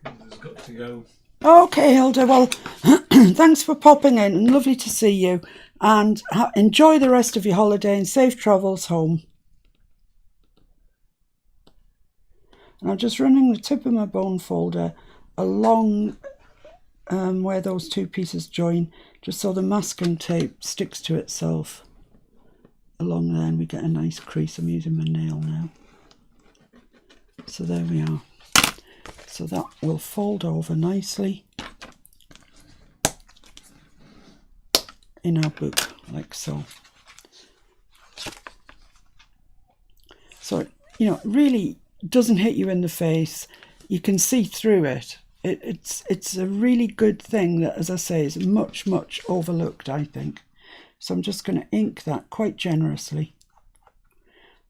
It's got to go. Okay, Hilda, well, thanks for popping in and lovely to see you. And enjoy the rest of your holiday and safe travels home. And I'm just running the tip of my bone folder along where those two pieces join, just so the masking tape sticks to itself along there and we get a nice crease. I'm using my nail now. So there we are. So that will fold over nicely in our book, like so. So, you know, really doesn't hit you in the face. You can see through it. It's a really good thing that, as I say, is much overlooked, I think. So I'm just going to ink that quite generously,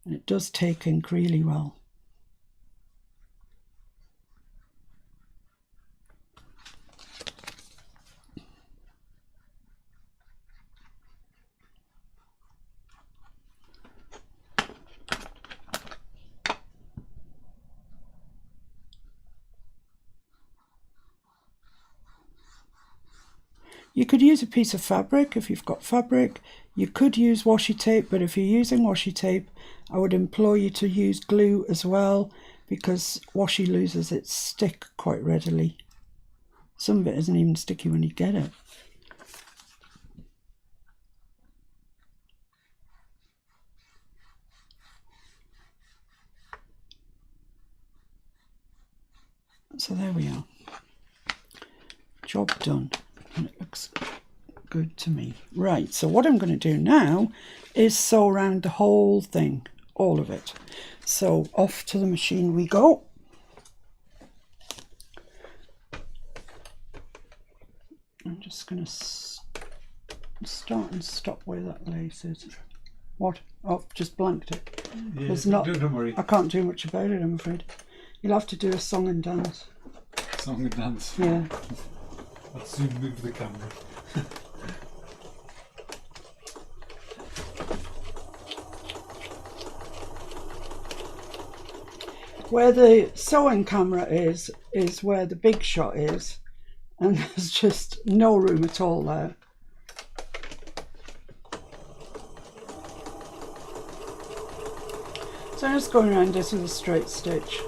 and it does take ink really well. You could use a piece of fabric if you've got fabric. You could use washi tape, but if you're using washi tape, I would implore you to use glue as well, because washi loses its stick quite readily. Some of it isn't even sticky when you get it. So there we are. Job done. And it looks good to me. Right, so what I'm going to do now is sew around the whole thing, all of it. So off to the machine we go. I'm just going to start and stop where that lace is. What? Oh, just blanked it. Yeah, There's not. don't worry. I can't do much about it, I'm afraid. You'll have to do a song and dance. Song and dance. Yeah. I'll soon move the camera. Where the sewing camera is where the big shot is, and there's just no room at all there. So I'm just going around this with a straight stitch.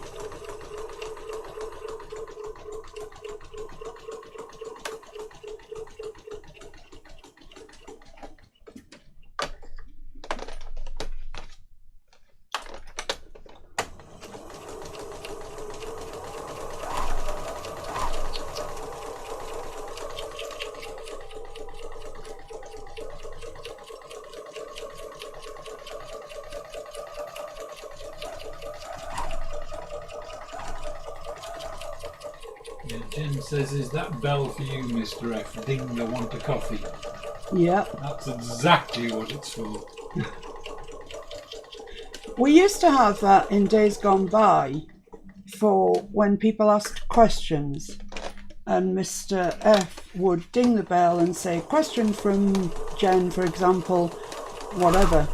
Yeah, Jen says, is that bell for you, Mr. F? Ding, I want a coffee. Yeah. That's exactly what it's for. We used to have that in days gone by for when people asked questions, and Mr. F would ding the bell and say, question from Jen, for example, whatever.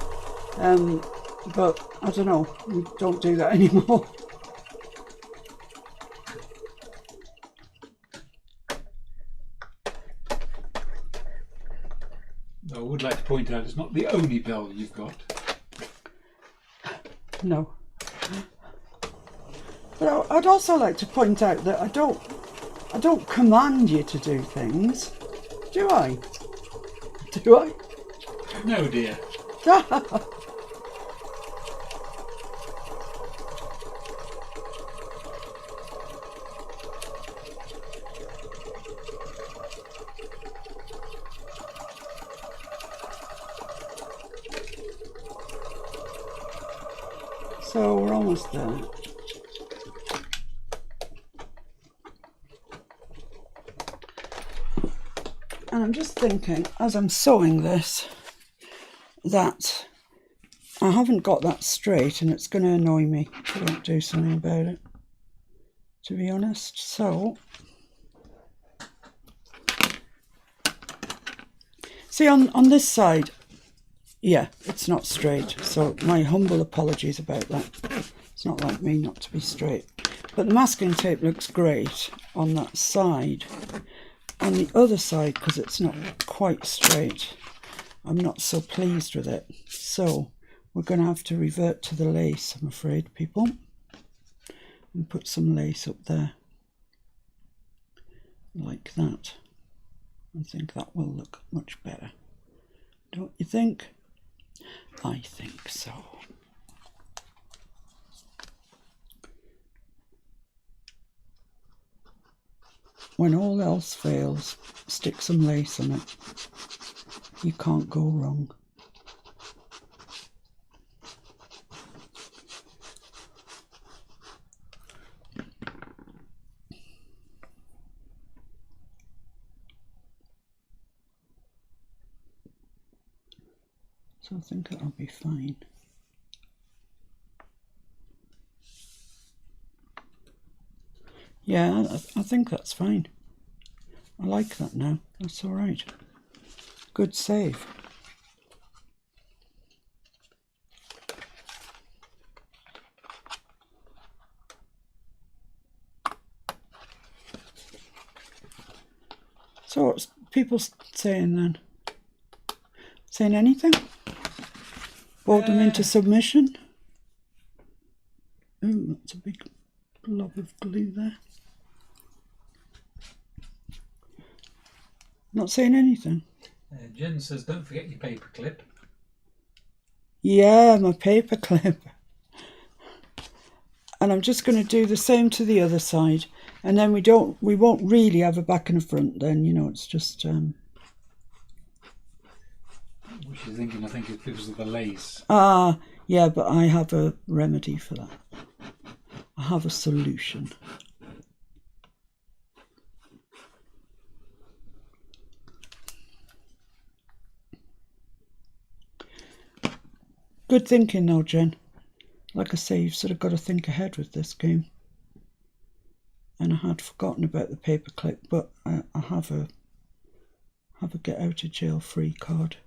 But I don't know, we don't do that anymore. I would like to point out it's not the only bell you've got. No. But I'd also like to point out that I don't command you to do things, do I? Do I? No, dear. So we're almost there. And I'm just thinking, as I'm sewing this, that I haven't got that straight and it's going to annoy me if I don't do something about it, to be honest. So, see on this side, yeah, it's not straight. So my humble apologies about that. It's not like me not to be straight. But the masking tape looks great on that side. On the other side, because it's not quite straight, I'm not so pleased with it. So we're going to have to revert to the lace, I'm afraid, people. And put some lace up there. Like that. I think that will look much better. Don't you think? I think so. When all else fails, stick some lace on it. You can't go wrong. So I think that'll be fine. Yeah, I think that's fine. I like that now. That's all right. Good save. So people saying then? Saying anything? Bored them into submission? Ooh, that's a big blob of glue there. Not saying anything. Jen says, don't forget your paper clip. Yeah, my paper clip. And I'm just going to do the same to the other side. And then we won't really have a back and a front then, you know, it's just... What she's thinking, I think, is because of the lace. Ah, yeah, but I have a remedy for that. I have a solution. Good thinking though, Jen. Like I say, you've sort of got to think ahead with this game. And I had forgotten about the paper clip, but I have a get out of jail free card.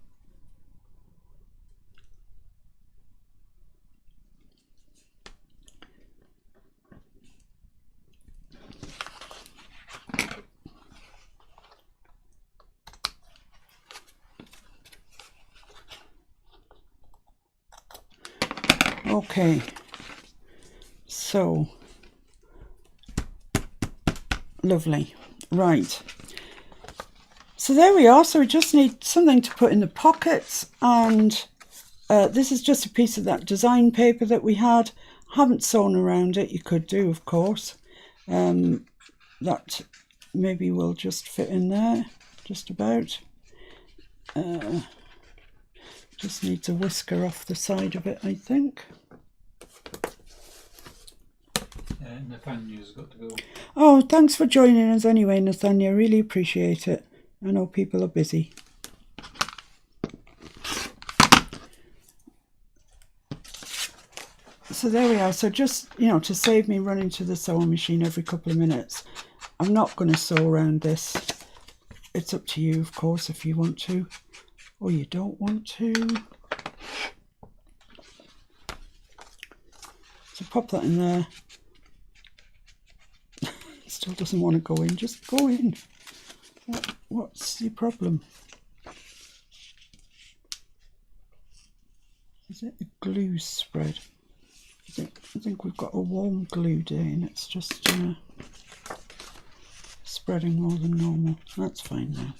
Okay, so lovely, right, so there we are. So we just need something to put in the pockets, and this is just a piece of that design paper that we had. I haven't sewn around it. You could do, of course. That maybe will just fit in there, just about. Just needs a whisker off the side of it, I think. Nathaniel's got to go. Oh, thanks for joining us anyway, Nathaniel. Really appreciate it. I know people are busy. So there we are. So just, you know, to save me running to the sewing machine every couple of minutes, I'm not going to sew around this. It's up to you, of course, if you want to or you don't want to. So pop that in there. Still doesn't want to go in. Just go in. What's the problem? Is it a glue spread? I think we've got a warm glue day and it's just spreading more than normal. That's fine now.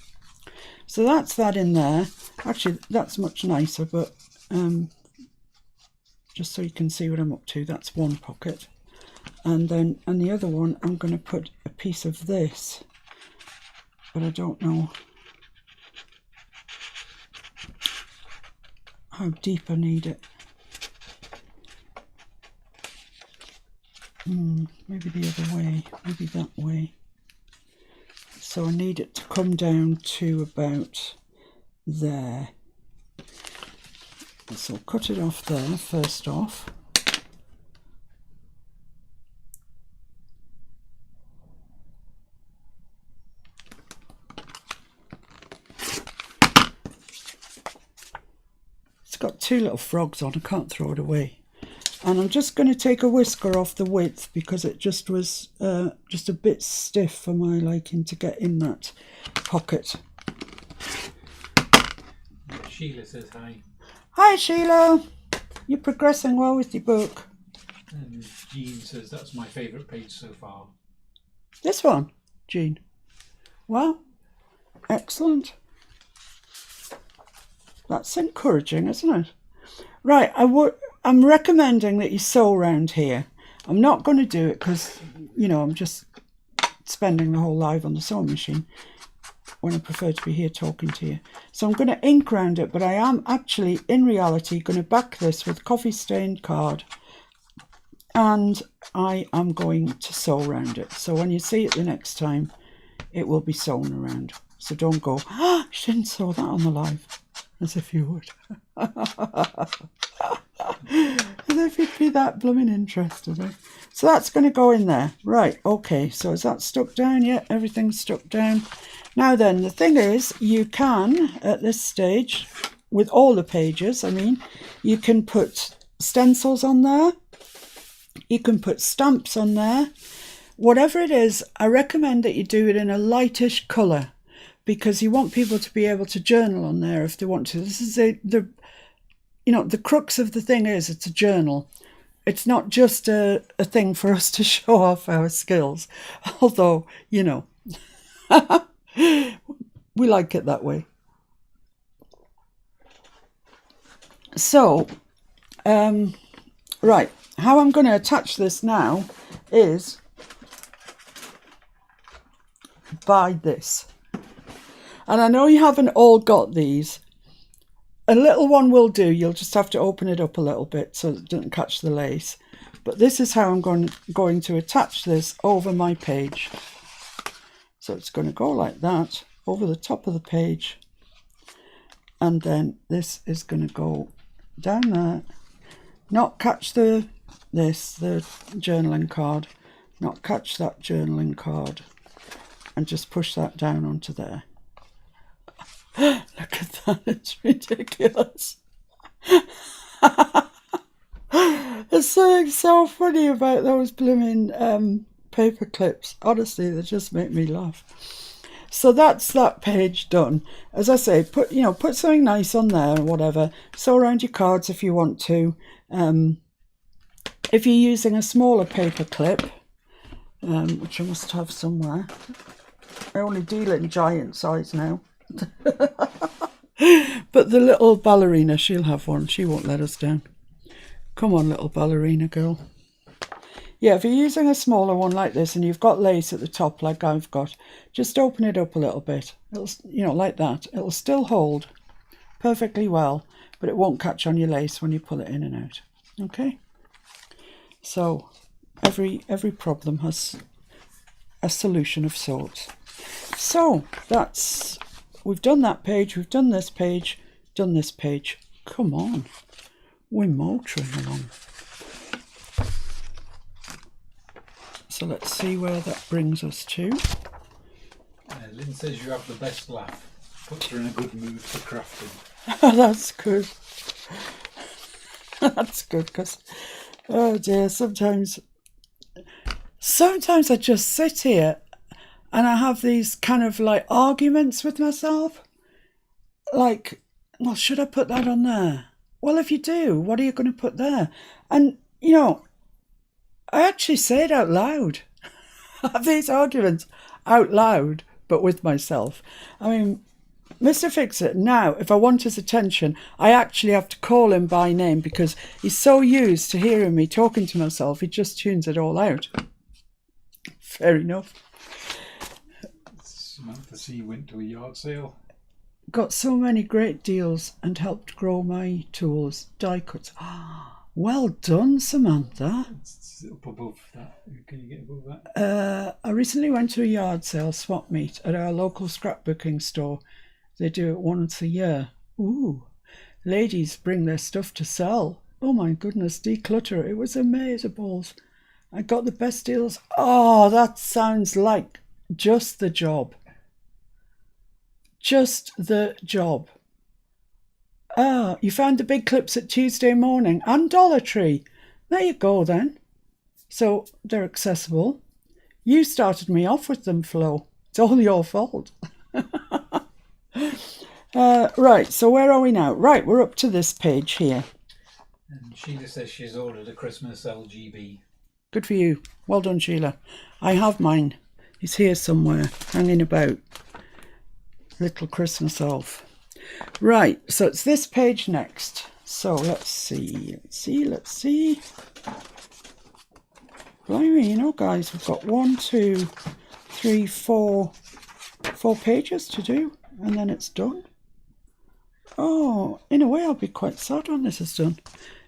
So that's that in there. Actually, that's much nicer, but just so you can see what I'm up to, that's one pocket. And then on the other one, I'm going to put a piece of this, but I don't know how deep I need it. Maybe the other way, maybe that way. So I need it to come down to about there. So I'll cut it off there first off. It's got two little frogs on, I can't throw it away. And I'm just going to take a whisker off the width because it just was just a bit stiff for my liking to get in that pocket. Sheila says hi. Hi Sheila, you're progressing well with your book. And Jean says that's my favourite page so far. This one, Jean. Wow, excellent. That's encouraging, isn't it? Right, I'm recommending that you sew around here. I'm not going to do it because, you know, I'm just spending the whole live on the sewing machine when I prefer to be here talking to you. So I'm going to ink around it, but I am actually, in reality, going to back this with coffee stained card, and I am going to sew around it. So when you see it the next time, it will be sewn around. So don't go, ah, she didn't sew that on the live, as if you would. As if you'd be that blooming interested, eh? So that's going to go in there. Right, okay, so is that stuck down? Yeah, everything's stuck down. Now then, the thing is, you can, at this stage, with all the pages, I mean, you can put stencils on there. You can put stamps on there. Whatever it is, I recommend that you do it in a lightish colour, because you want people to be able to journal on there if they want to. This is the crux of the thing is it's a journal. It's not just a thing for us to show off our skills, although, we like it that way. So, right, how I'm going to attach this now is by this. And I know you haven't all got these. A little one will do. You'll just have to open it up a little bit so it doesn't catch the lace. But this is how I'm going to attach this over my page. So it's going to go like that over the top of the page. And then this is going to go down there. Not catch the journaling card. Not catch that journaling card. And just push that down onto there. Look at that, it's ridiculous. There's something so funny about those blooming paper clips. Honestly, they just make me laugh. So that's that page done. As I say, put something nice on there or whatever. Sew around your cards if you want to. If you're using a smaller paper clip, which I must have somewhere. I only deal in giant size now. But the little ballerina, she'll have one. She won't let us down. Come on, little ballerina girl. Yeah, if you're using a smaller one like this and you've got lace at the top like I've got, just open it up a little bit. It'll, like that. It'll still hold perfectly well, but it won't catch on your lace when you pull it in and out. Okay? So every problem has a solution of sorts. So we've done that page, we've done this page, done this page. Come on, we're motoring along. So let's see where that brings us to. Lynn says you have the best laugh. Puts her in a good mood for crafting. That's good. That's good, because, oh dear, sometimes I just sit here and I have these kind of like arguments with myself. Like, well, should I put that on there? Well, if you do, what are you going to put there? And, I actually say it out loud. I have these arguments out loud, but with myself. I mean, Mr. Fix-It, now, if I want his attention, I actually have to call him by name because he's so used to hearing me talking to myself, he just tunes it all out. Fair enough. Samantha C went to a yard sale. Got so many great deals and helped grow my tools. Die cuts. Well done, Samantha. It's up above that. Can you get above that? I recently went to a yard sale swap meet at our local scrapbooking store. They do it once a year. Ooh, ladies bring their stuff to sell. Oh my goodness, declutter. It was amazing. I got the best deals. Oh, that sounds like just the job. Just the job. Ah, you found the big clips at Tuesday Morning and Dollar Tree. There you go then. So they're accessible. You started me off with them, Flo. It's all your fault. Right, so where are we now? Right, we're up to this page here. And Sheila says she's ordered a Christmas LGB. Good for you. Well done, Sheila. I have mine. He's here somewhere, hanging about. Little Christmas elf. Right, so it's this page next. So let's see. Blimey, guys, we've got 1, 2, 3, 4 pages to do, and then it's done. Oh, in a way, I'll be quite sad when this is done.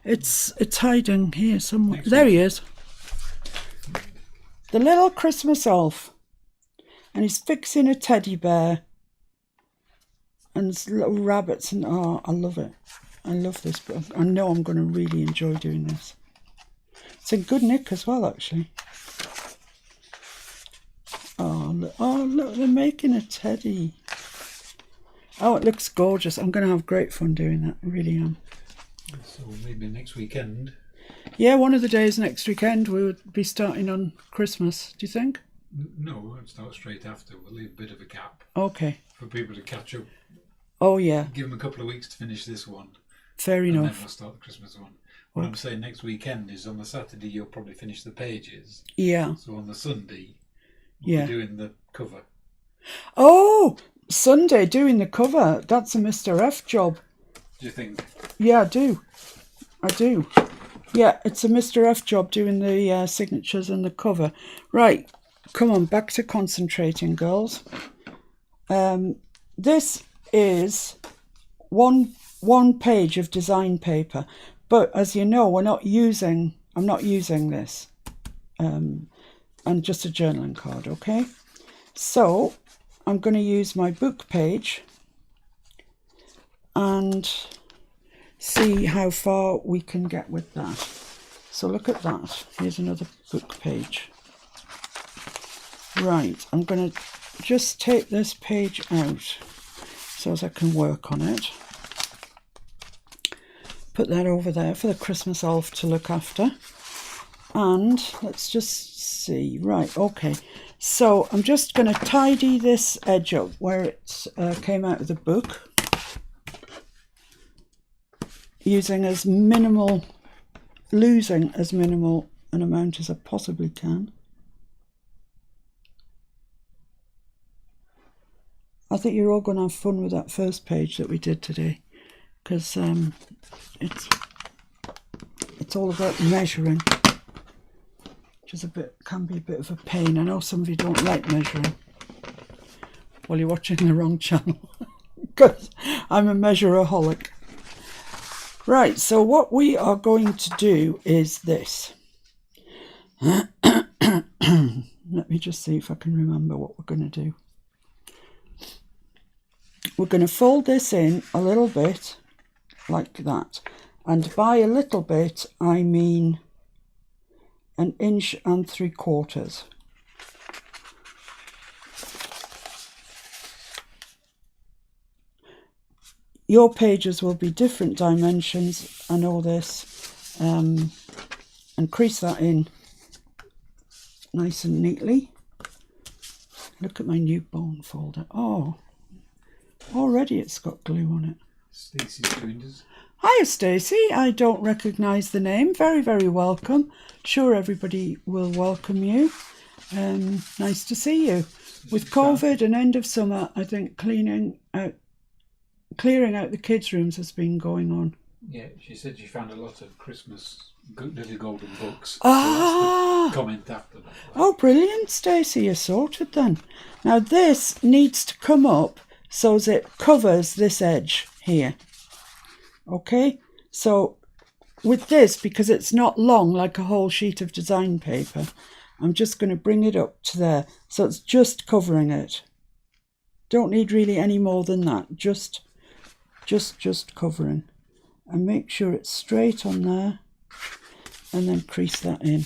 It's hiding here somewhere. There he is. The little Christmas elf. And he's fixing a teddy bear. And there's little rabbits. And oh, I love it. I love this. But I know I'm going to really enjoy doing this. It's in good nick as well, actually. Oh, look, they're making a teddy. Oh, it looks gorgeous. I'm going to have great fun doing that. I really am. So maybe next weekend. Yeah, one of the days next weekend we would be starting on Christmas. Do you think? No, I'll start straight after. We'll leave a bit of a gap Okay. for people to catch up. Oh, yeah. Give them a couple of weeks to finish this one. Fair and enough. then we'll start the Christmas one. What I'm saying next weekend is on the Saturday you'll probably finish the pages. Yeah. So on the Sunday we'll be doing the cover. Oh, Sunday doing the cover. That's a Mr. F job. Do you think? Yeah, I do. Yeah, it's a Mr. F job doing the signatures and the cover. Right, come on, back to concentrating, girls. This is one page of design paper, but as you know, I'm not using this. And just a journaling card, okay? So I'm going to use my book page and see how far we can get with that. So look at that. Here's another book page. Right, I'm going to just take this page out so as I can work on it. Put that over there for the Christmas elf to look after. And let's just see. Right, okay. So I'm just going to tidy this edge up where it came out of the book, losing as minimal an amount as I possibly can. I think you're all going to have fun with that first page that we did today, because it's all about measuring, which is can be a bit of a pain. I know some of you don't like measuring. Well, you're watching the wrong channel, because I'm a measureaholic. Right, so what we are going to do is this. Let me just see if I can remember what we're going to do. We're going to fold this in a little bit, like that. And by a little bit, I mean 1 3/4 inches. Your pages will be different dimensions, I know this, and crease that in nice and neatly. Look at my new bone folder. Oh, already it's got glue on it. Stacey's doing this. Hiya, Stacey. I don't recognise the name. Very, very welcome. Sure, everybody will welcome you. Nice to see you. With COVID and end of summer, I think clearing out the kids' rooms has been going on. Yeah, she said she found a lot of Christmas little golden books. Ah! So that's the comment after that. Oh, brilliant, Stacey. You're sorted then. Now, this needs to come up so as it covers this edge here. Okay? So, with this, because it's not long like a whole sheet of design paper, I'm just going to bring it up to there. So it's just covering it. Don't need really any more than that. Just covering. And make sure it's straight on there. And then crease that in.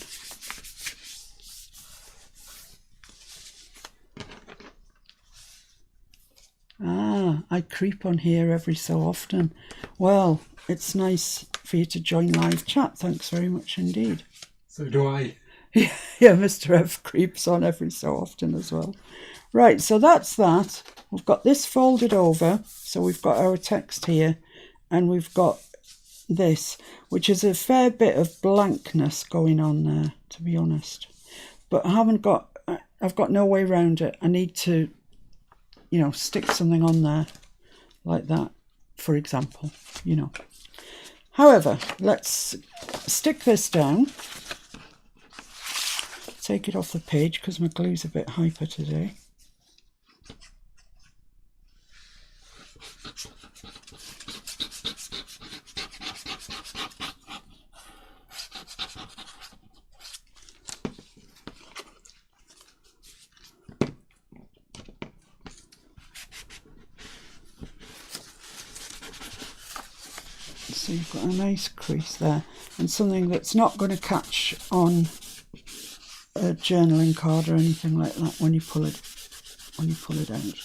Ah, I creep on here every so often. Well, it's nice for you to join live chat. Thanks very much indeed. So do I. Yeah, Mr. F creeps on every so often as well. Right, so that's that. We've got this folded over. So we've got our text here. And we've got this, which is a fair bit of blankness going on there, to be honest. But I've got no way around it. I need to, stick something on there like that, for example, However, let's stick this down. Take it off the page because my glue's a bit hyper today. So you've got a nice crease there, and something that's not going to catch on a journaling card or anything like that when you pull it out.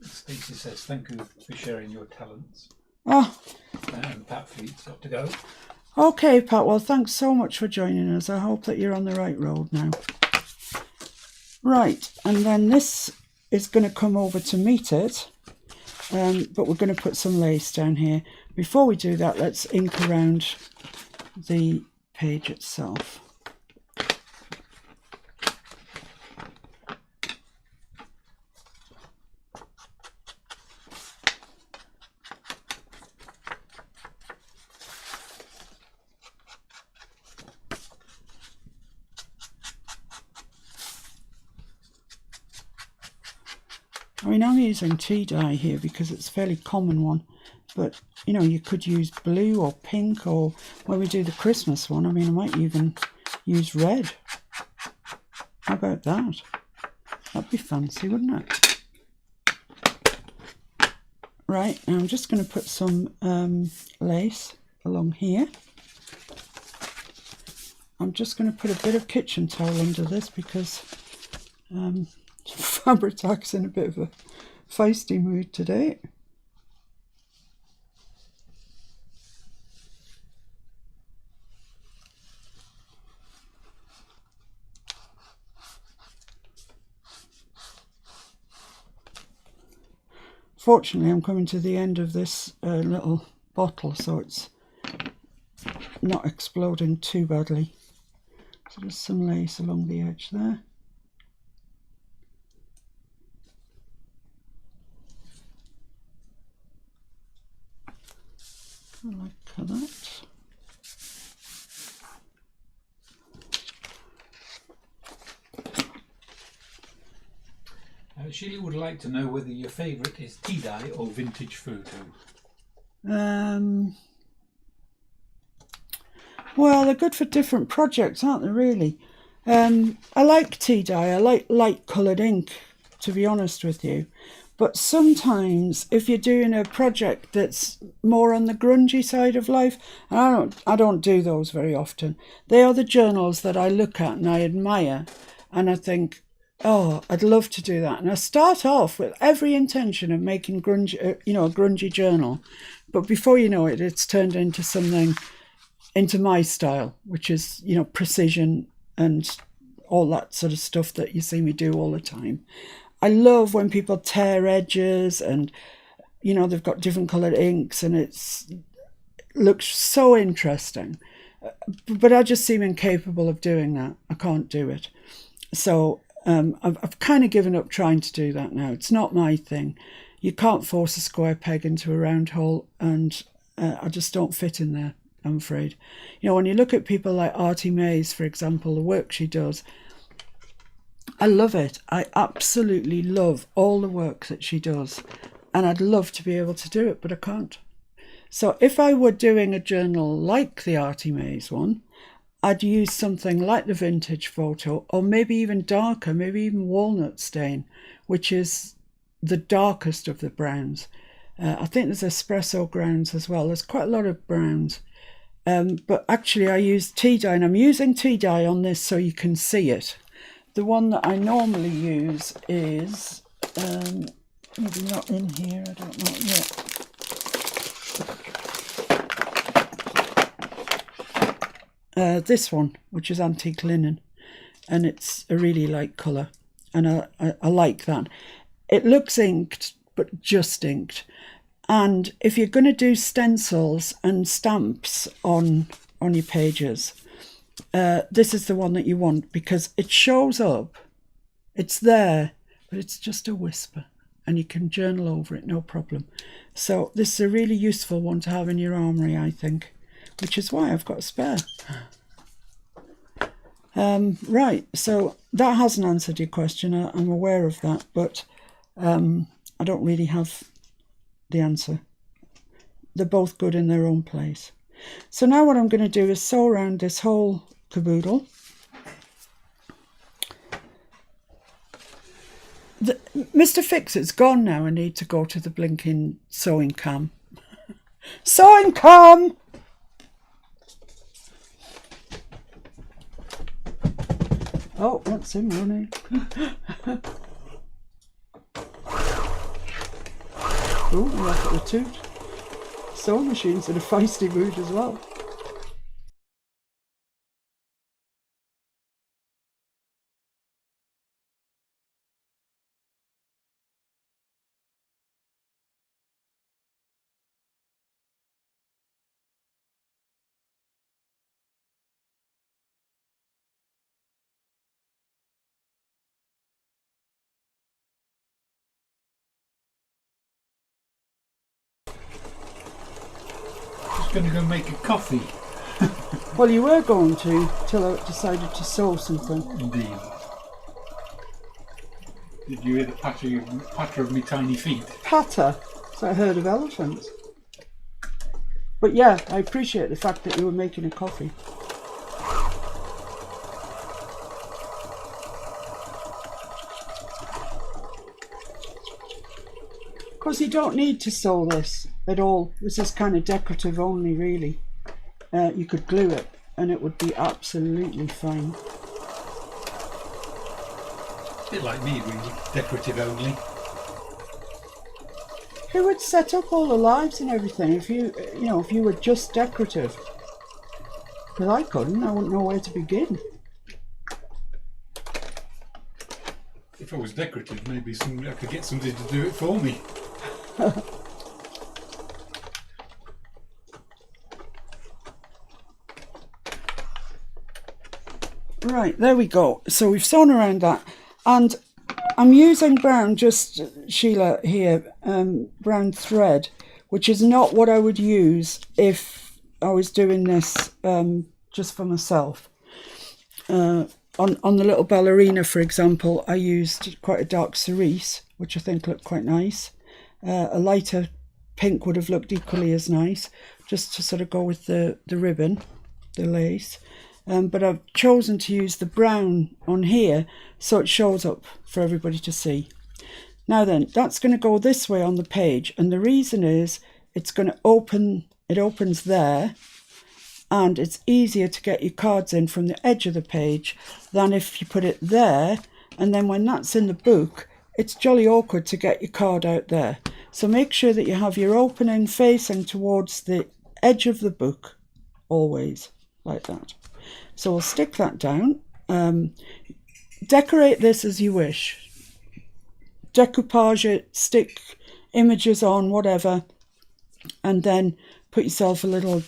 Stacey says, thank you for sharing your talents. Oh. And Pat Fleet's got to go. Okay, Pat, well, thanks so much for joining us. I hope that you're on the right road now. Right, and then this is going to come over to meet it, but we're going to put some lace down here. Before we do that, let's ink around the page itself. I mean, I'm using tea dye here because it's a fairly common one, but you know, you could use blue or pink, or when we do the Christmas one, I mean, I might even use red. How about that? That'd be fancy, wouldn't it? Right, now I'm just going to put some lace along here. I'm just going to put a bit of kitchen towel under this because Fabri-Tac's in a bit of a feisty mood today. Fortunately, I'm coming to the end of this little bottle, so it's not exploding too badly. So there's some lace along the edge there. I like that. Sheila would like to know whether your favourite is tea dye or vintage photo. Well, they're good for different projects, aren't they, really? I like tea dye. I like light coloured ink, to be honest with you. But sometimes if you're doing a project that's more on the grungy side of life, and I don't do those very often, they are the journals that I look at and I admire, and I think, oh, I'd love to do that. And I start off with every intention of making grungy, a grungy journal, but before you know it, it's turned into something, into my style, which is, precision and all that sort of stuff that you see me do all the time. I love when people tear edges and, they've got different coloured inks and it looks so interesting. But I just seem incapable of doing that. I can't do it. So I've kind of given up trying to do that now. It's not my thing. You can't force a square peg into a round hole, and I just don't fit in there, I'm afraid. When you look at people like Artie Mays, for example, the work she does, I love it. I absolutely love all the work that she does, and I'd love to be able to do it, but I can't. So if I were doing a journal like the Artie Mays one, I'd use something like the vintage photo, or maybe even darker, maybe even walnut stain, which is the darkest of the browns. I think there's espresso grounds as well. There's quite a lot of browns. But actually I use tea dye, and I'm using tea dye on this so you can see it. The one that I normally use is, maybe not in here, I don't know yet. This one, which is antique linen, and it's a really light colour, and I like that. It looks inked, but just inked. And if you're going to do stencils and stamps on your pages, this is the one that you want, because it shows up, it's there, but it's just a whisper, and you can journal over it, no problem. So this is a really useful one to have in your armoury, I think, which is why I've got a spare. Right, so that hasn't answered your question. I'm aware of that, but I don't really have the answer. They're both good in their own place. So now what I'm going to do is sew around this whole caboodle. Mr. Fix-It's gone now. I need to go to the blinking sewing cam. Sewing cam! Oh, that's him running. Oh, I'm off at the toot. Sewing machine's in a feisty mood as well. going to go make a coffee. Well, you were going to, till I decided to sew something. Indeed. Did you hear the patter of my tiny feet? Patter? So I heard of elephants. But yeah, I appreciate the fact that you were making a coffee. Because you don't need to sew this at all. This is kind of decorative only, really. You could glue it and it would be absolutely fine. A bit like me, really. Decorative only. Who would set up all the lives and everything if you were just decorative? Because I couldn't. I wouldn't know where to begin. If I was decorative, maybe I could get somebody to do it for me. Right, there we go. So we've sewn around that, and I'm using brown, just Sheila here, brown thread, which is not what I would use if I was doing this just for myself. On the little ballerina, for example, I used quite a dark cerise, which I think looked quite nice. A lighter pink would have looked equally as nice, just to sort of go with the ribbon, the lace. But I've chosen to use the brown on here so it shows up for everybody to see. Now then, that's going to go this way on the page, and the reason is it's going to open, it opens there, and it's easier to get your cards in from the edge of the page than if you put it there, and then when that's in the book, it's jolly awkward to get your card out there. So make sure that you have your opening facing towards the edge of the book, always, like that. So we'll stick that down. Decorate this as you wish. Decoupage it, stick images on, whatever, and then put yourself a little,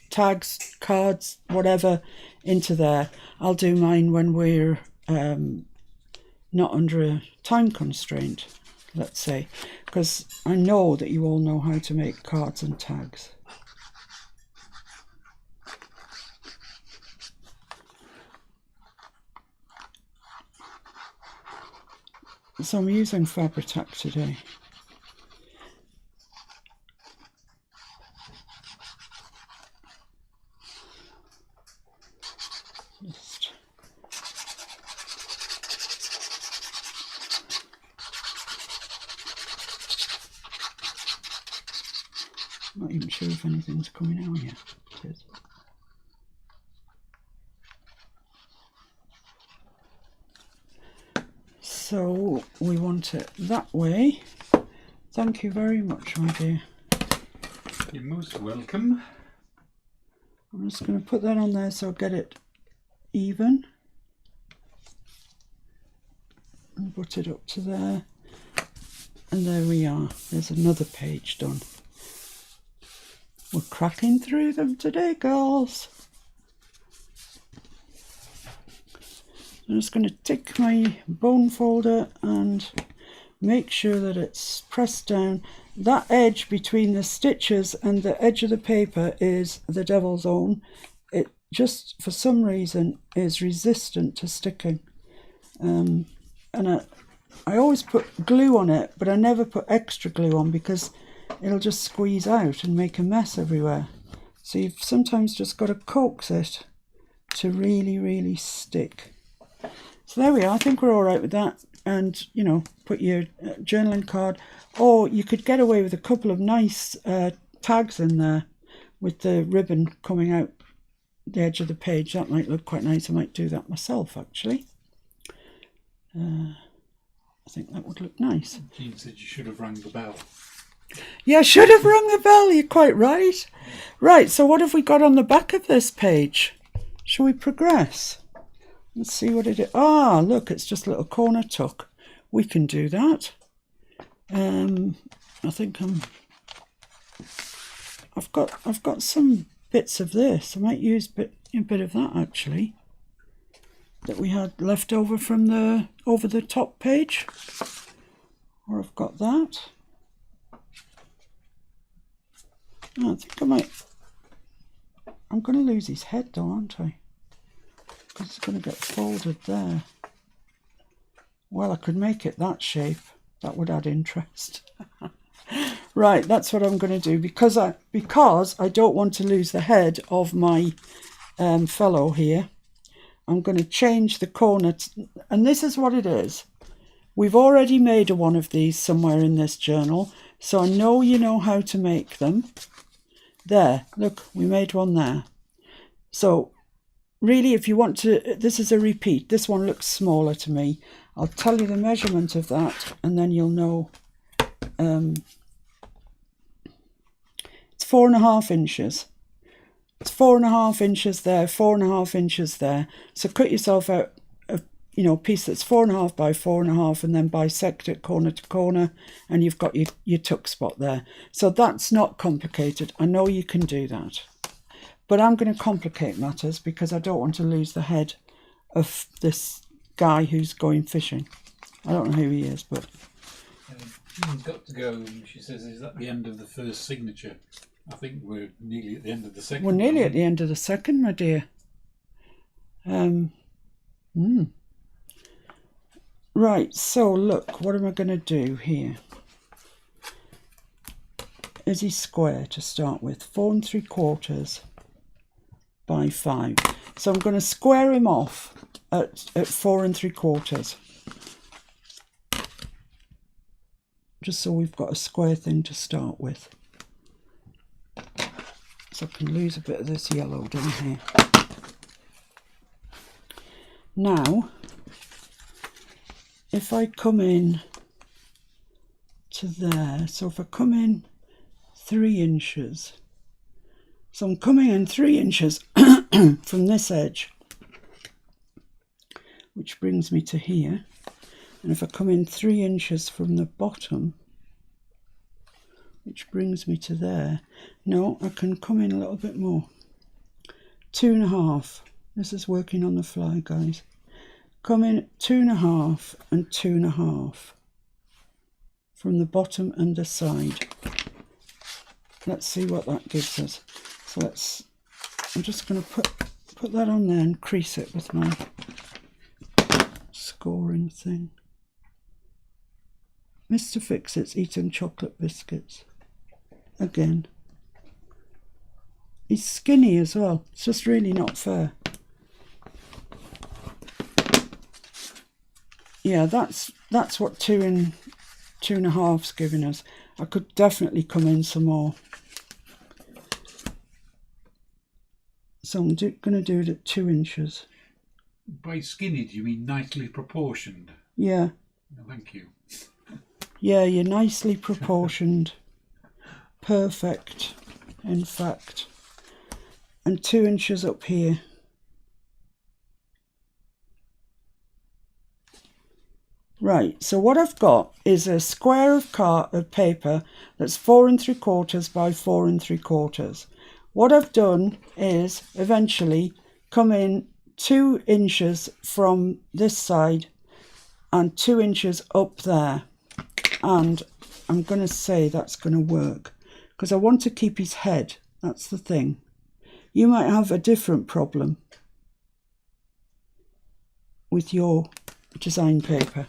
tags, cards, whatever, into there. I'll do mine when we're not under a time constraint, let's say, because I know that you all know how to make cards and tags. So I'm using Fabri-Tac today. Just not even sure if anything's coming out yet. It is. So we want it that way. Thank you very much, my dear. You're most welcome. I'm just going to put that on there so I'll get it even. And put it up to there. And there we are. There's another page done. We're cracking through them today, girls. I'm just going to take my bone folder and make sure that it's pressed down. That edge between the stitches and the edge of the paper is the devil's own. It just, for some reason, is resistant to sticking. And I always put glue on it, but I never put extra glue on because it'll just squeeze out and make a mess everywhere. So you've sometimes just got to coax it to really, really stick. So there we are. I think we're all right with that. And, put your journaling card. Or you could get away with a couple of nice tags in there with the ribbon coming out the edge of the page. That might look quite nice. I might do that myself, actually. I think that would look nice. Jean said you should have rang the bell. Yeah, I should have rung the bell. You're quite right. Right, so what have we got on the back of this page? Shall we progress? Let's see what it is. Ah, look, it's just a little corner tuck. We can do that. I think I've got some bits of this. I might use a bit of that actually, that we had left over from the over the top page. Or I've got that. Oh, I think I might. I'm going to lose his head though, aren't I? Because it's going to get folded there. Well, I could make it that shape. That would add interest. Right, that's what I'm going to do because I don't want to lose the head of my fellow here. I'm going to change the corner, and this is what it is. We've already made one of these somewhere in this journal, so I know you know how to make them. There, look, we made one there. So really, if you want to, this is a repeat. This one looks smaller to me. I'll tell you the measurement of that, and then you'll know. It's 4.5 inches. It's 4.5 inches there, 4.5 inches there. So cut yourself out a piece that's 4.5 by 4.5, and then bisect it corner to corner, and you've got your tuck spot there. So that's not complicated. I know you can do that. But I'm going to complicate matters because I don't want to lose the head of this guy who's going fishing. I don't know who he is, but... He's got to go, she says, is that the end of the first signature? I think we're nearly at the end of the second. We're nearly at the end of the second, my dear. Right, so look, what am I going to do here? Is he square to start with? 4 3/4 by 5. So I'm going to square him off at 4 3/4. Just so we've got a square thing to start with. So I can lose a bit of this yellow down here. Now, if I come in to there, so if I come in 3 inches, so I'm coming in 3 inches from this edge, which brings me to here. And if I come in 3 inches from the bottom, which brings me to there, no, I can come in a little bit more. 2.5. This is working on the fly, guys. Come in 2.5 and 2.5 from the bottom and the side. Let's see what that gives us. So I'm just going to put that on there and crease it with my scoring thing. Mr. Fix-It's eating chocolate biscuits. Again. He's skinny as well. It's just really not fair. Yeah, that's what 2 and 2.5's giving us. I could definitely come in some more. So I'm going to do it at 2 inches. By skinny, do you mean nicely proportioned? Yeah. No, thank you. Yeah, you're nicely proportioned. Perfect, in fact. And 2 inches up here. Right, so what I've got is a square of paper that's 4 3/4 by 4 3/4. What I've done is eventually come in 2 inches from this side and 2 inches up there. And I'm going to say that's going to work because I want to keep his head. That's the thing. You might have a different problem with your design paper.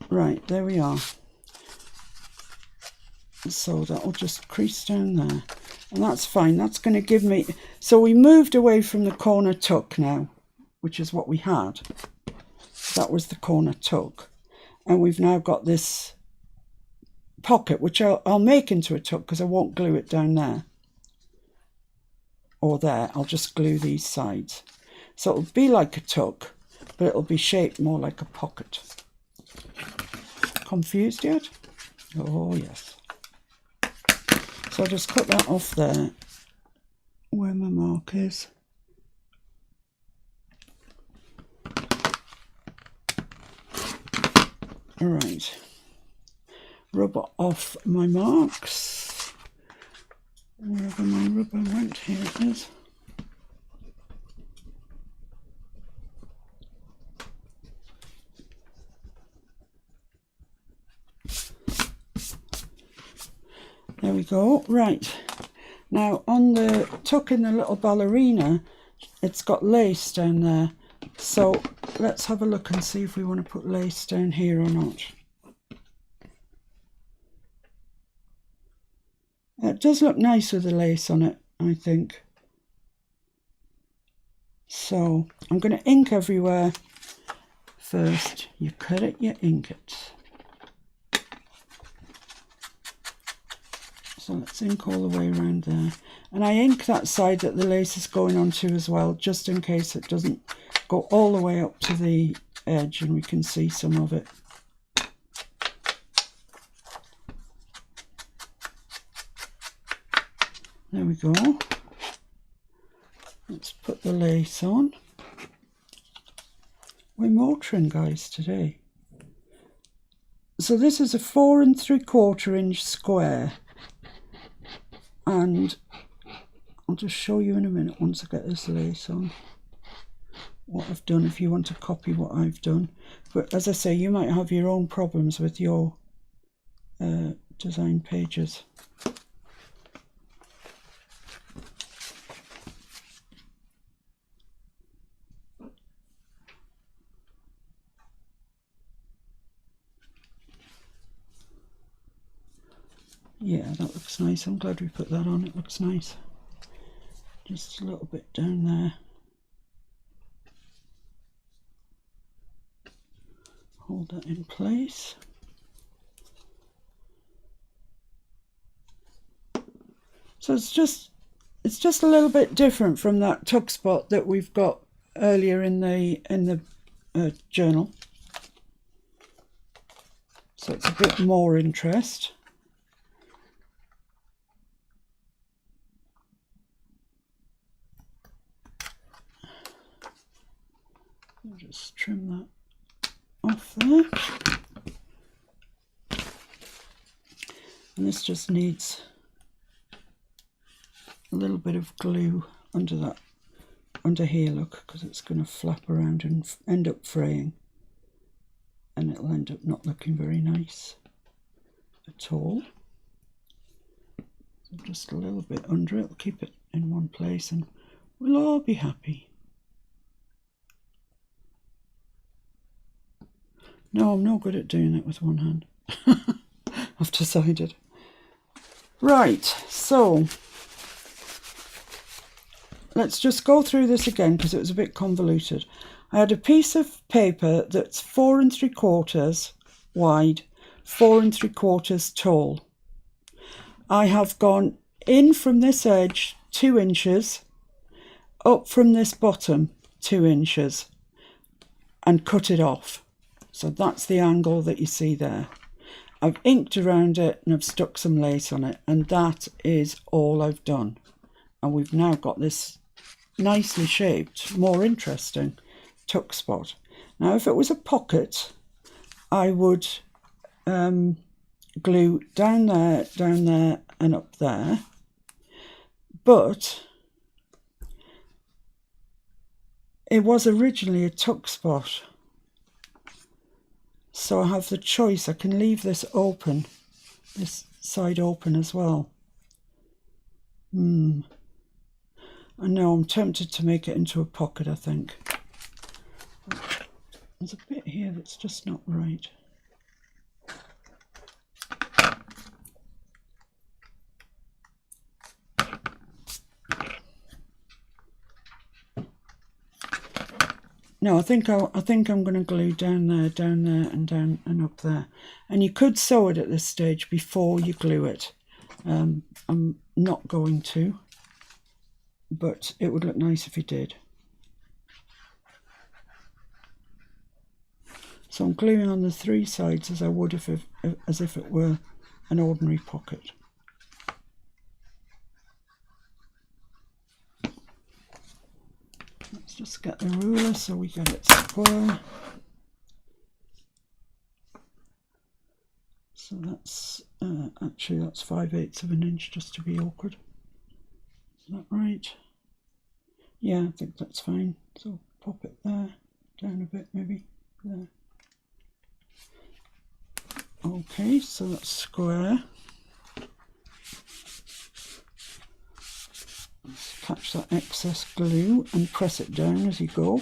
Right, there we are. So that'll just crease down there. And that's fine. That's going to give me... So we moved away from the corner tuck now, which is what we had. That was the corner tuck. And we've now got this pocket, which I'll make into a tuck because I won't glue it down there. Or there. I'll just glue these sides. So it'll be like a tuck, but it'll be shaped more like a pocket. Confused yet? Oh, yes. So I'll just cut that off there, where my mark is. All right. Rub off my marks. Wherever my rubber went, here it is. There we go. Right, now on the tuck in the little ballerina, it's got lace down there, so let's have a look and see if we want to put lace down here or not. It does look nice with the lace on it, I think. So I'm going to ink everywhere first. You cut it, you ink it. So let's ink all the way around there. And I ink that side that the lace is going onto as well, just in case it doesn't go all the way up to the edge and we can see some of it. There we go. Let's put the lace on. We're motoring, guys, today. So this is a 4 3/4 inch square. And I'll just show you in a minute once I get this lace on what I've done, if you want to copy what I've done. But as I say, you might have your own problems with your design pages. Yeah, that looks nice. I'm glad we put that on. It looks nice. Just a little bit down there. Hold that in place. So it's just a little bit different from that tuck spot that we've got earlier in the journal. So it's a bit more interest. I'll just trim that off there. And this just needs a little bit of glue under here, look, because it's going to flap around and end up fraying. And it'll end up not looking very nice at all. So just a little bit under it, we'll keep it in one place and we'll all be happy. No, I'm no good at doing it with one hand. I've decided. Right, so let's just go through this again because it was a bit convoluted. I had a piece of paper that's 4 3/4 wide, 4 3/4 tall. I have gone in from this edge 2 inches, up from this bottom 2 inches, and cut it off. So that's the angle that you see there. I've inked around it and I've stuck some lace on it, and that is all I've done. And we've now got this nicely shaped, more interesting tuck spot. Now if it was a pocket, I would glue down there and up there, but it was originally a tuck spot. So I have the choice. I can leave this open, this side open as well. I know I'm tempted to make it into a pocket, I think. There's a bit here that's just not right. No, I think I'm going to glue down there, and down and up there. And you could sew it at this stage before you glue it. I'm not going to, but it would look nice if you did. So I'm gluing on the 3 sides as I would as if it were an ordinary pocket. Let's just get the ruler so we get it square. So that's actually that's 5/8 of an inch, just to be awkward. Is that right? Yeah, I think that's fine. So pop it there, down a bit maybe, there. Okay, so that's square. off that excess glue and press it down as you go.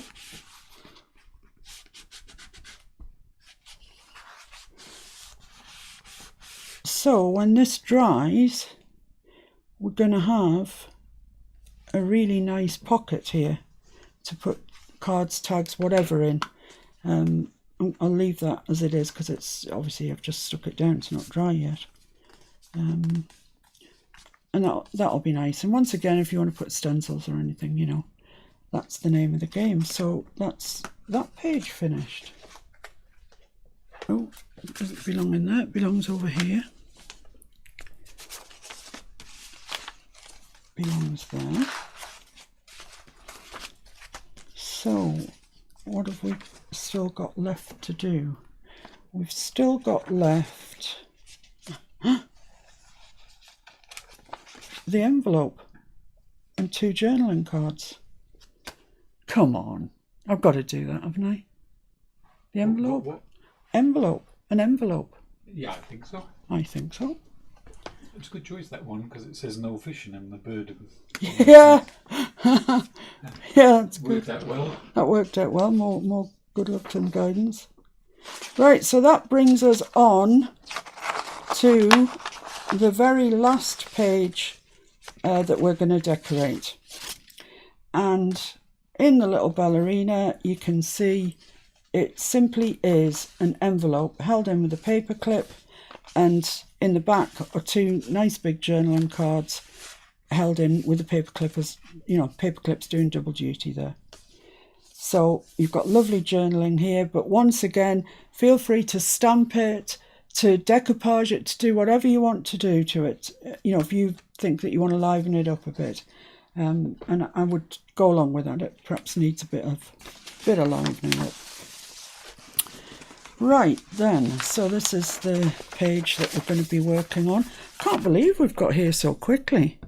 So when this dries, we're going to have a really nice pocket here to put cards, tags, whatever in. I'll leave that as it is because it's obviously I've just stuck it down, it's not dry yet. And that'll be nice. And once again, if you want to put stencils or anything, you know, that's the name of the game. So that's that page finished. Oh, it doesn't belong in there, it belongs over here. Belongs there. So what have we still got left to do? We've still got left the envelope and 2 journaling cards. Come on, I've got to do that, haven't I? The envelope? What? Envelope, an envelope. Yeah, I think so. I think so. It's a good choice, that one, because it says no fishing and the bird. Yeah. Yeah, that's good. Worked out well. That worked out well. More good luck and guidance. Right, so that brings us on to the very last page that we're going to decorate. And in the little ballerina, you can see it simply is an envelope held in with a paper clip, and in the back are 2 nice big journaling cards held in with the paper clippers. You know, paper clips doing double duty there. So you've got lovely journaling here, but once again, feel free to stamp it, to decoupage it, to do whatever you want to do to it. You know, if you think that you want to liven it up a bit, and I would go along with that. It perhaps needs a bit of livening up. Right then, so this is the page that we're going to be working on. Can't believe we've got here so quickly.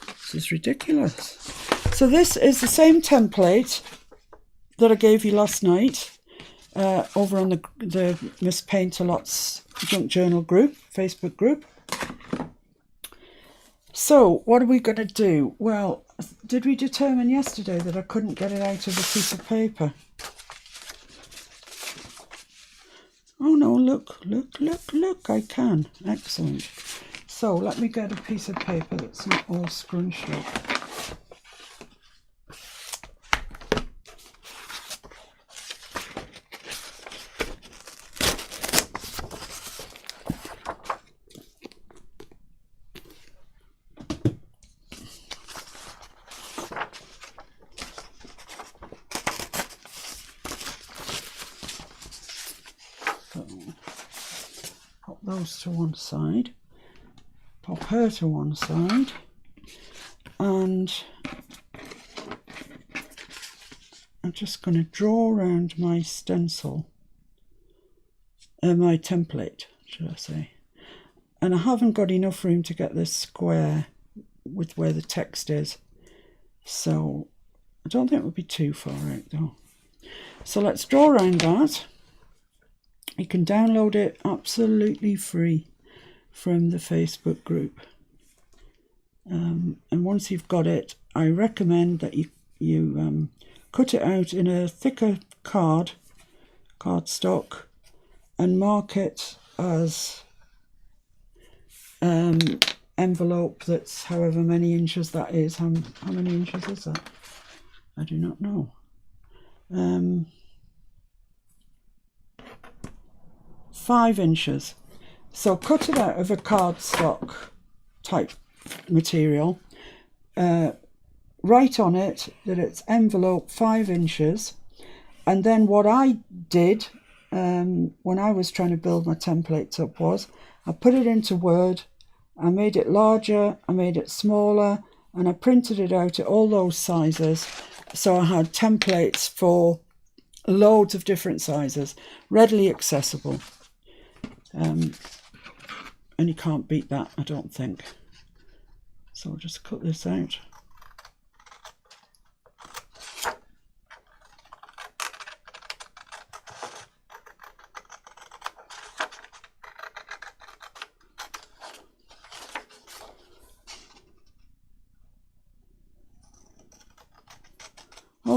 This is ridiculous. So this is the same template that I gave you last night over on the Miss Paintalot's Junk Journal group, Facebook group. So what are we going to do? Well, did we determine yesterday that I couldn't get it out of a piece of paper? Oh no, look, I can. Excellent. So let me get a piece of paper that's not all scrunched up. Pop those to one side, pop her to one side, and I'm just going to draw around my stencil, my template, should I say. And I haven't got enough room to get this square with where the text is, so I don't think it would be too far out though. So let's draw around that. You can download it absolutely free from the Facebook group. And once you've got it, I recommend that you cut it out in a thicker cardstock, and mark it as envelope that's however many inches that is. How many inches is that? I do not know. 5 inches. So cut it out of a cardstock type material. Write on it that it's envelope 5 inches. And then what I did when I was trying to build my templates up was I put it into Word, I made it larger, I made it smaller, and I printed it out at all those sizes. So I had templates for loads of different sizes, readily accessible. And you can't beat that, I don't think. So I'll just cut this out.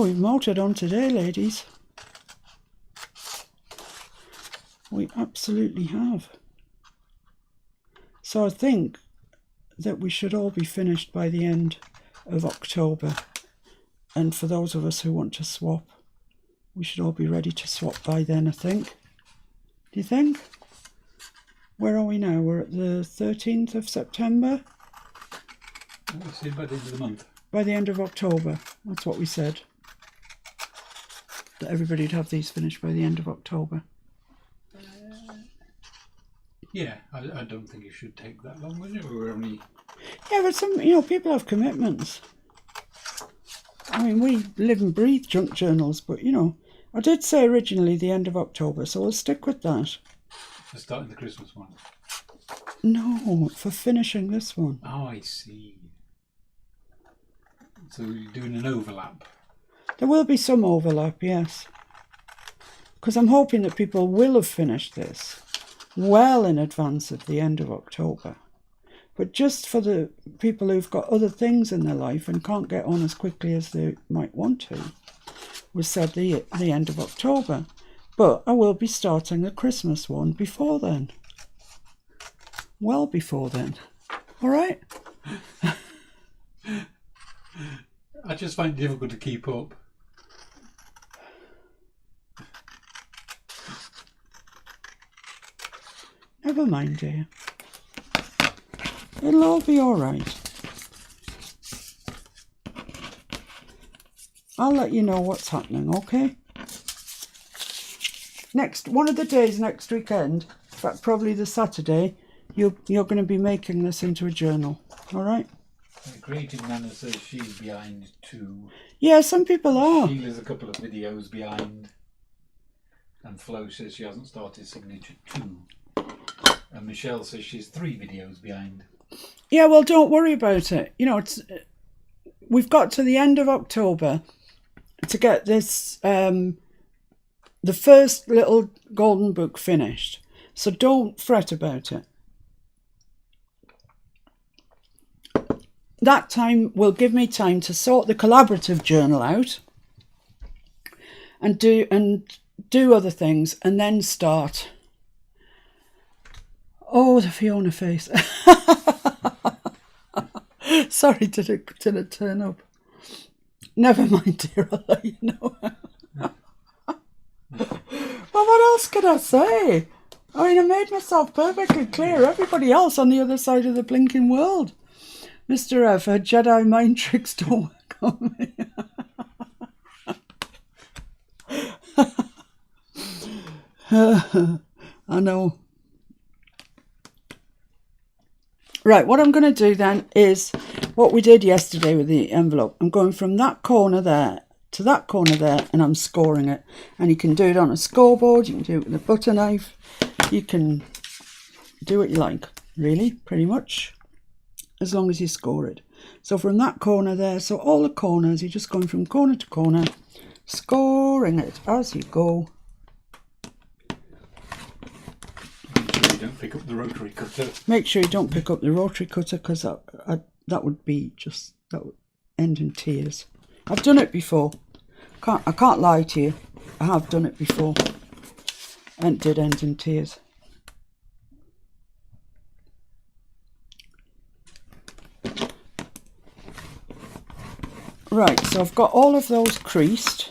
Oh, we've motored on today, ladies. We absolutely have. So I think that we should all be finished by the end of October. And for those of us who want to swap, we should all be ready to swap by then, I think. Do you think? Where are we now? We're at the 13th of September? We'll see by the end of the month. By the end of October. That's what we said. That everybody'd have these finished by the end of October. Yeah, I don't think it should take that long, would it? We're only... Yeah, but some, people have commitments. I mean, we live and breathe junk journals, but, I did say originally the end of October, so we'll stick with that. For starting the Christmas one? No, for finishing this one. Oh, I see. So you're doing an overlap? There will be some overlap, yes. Because I'm hoping that people will have finished this well in advance of the end of October. But just for the people who've got other things in their life and can't get on as quickly as they might want to, we said the end of October. But I will be starting the Christmas one before then. Well before then. All right? I just find it difficult to keep up. Never mind, dear. It'll all be all right. I'll let you know what's happening, okay? One of the days next weekend, in fact, probably the Saturday, you're going to be making this into a journal, all right? Creative Nana says she's behind too. Yeah, some people are. Sheila's a couple of videos behind. And Flo says she hasn't started Signature 2. And Michelle says she's 3 videos behind. Yeah, well, don't worry about it. We've got to the end of October to get this, the first little golden book finished. So don't fret about it. That time will give me time to sort the collaborative journal out and do other things and then start. Oh, the Fiona face. Sorry, did it turn up? Never mind, dear, I'll let you know. Well, what else could I say? I mean, I made myself perfectly clear. Everybody else on the other side of the blinking world. Mr. F, her Jedi mind tricks don't work on me. I know. Right, what I'm going to do then is what we did yesterday with the envelope. I'm going from that corner there to that corner there and I'm scoring it. And you can do it on a scoreboard, you can do it with a butter knife, you can do what you like, really, pretty much, as long as you score it. So from that corner there, so all the corners, you're just going from corner to corner, scoring it as you go. Don't pick up the rotary cutter. Make sure you don't pick up the rotary cutter because that would end in tears. I've done it before. I can't lie to you. I have done it before, and it did end in tears. Right, so I've got all of those creased,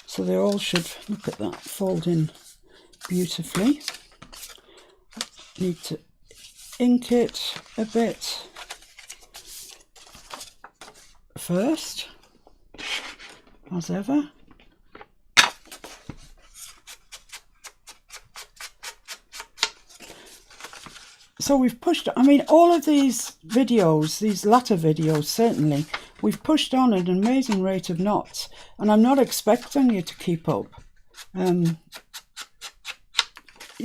so they all should, look at that, fold in beautifully. Need to ink it a bit first, as ever. So we've pushed, I mean, all of these videos, these latter videos certainly, we've pushed on at an amazing rate of knots, and I'm not expecting you to keep up.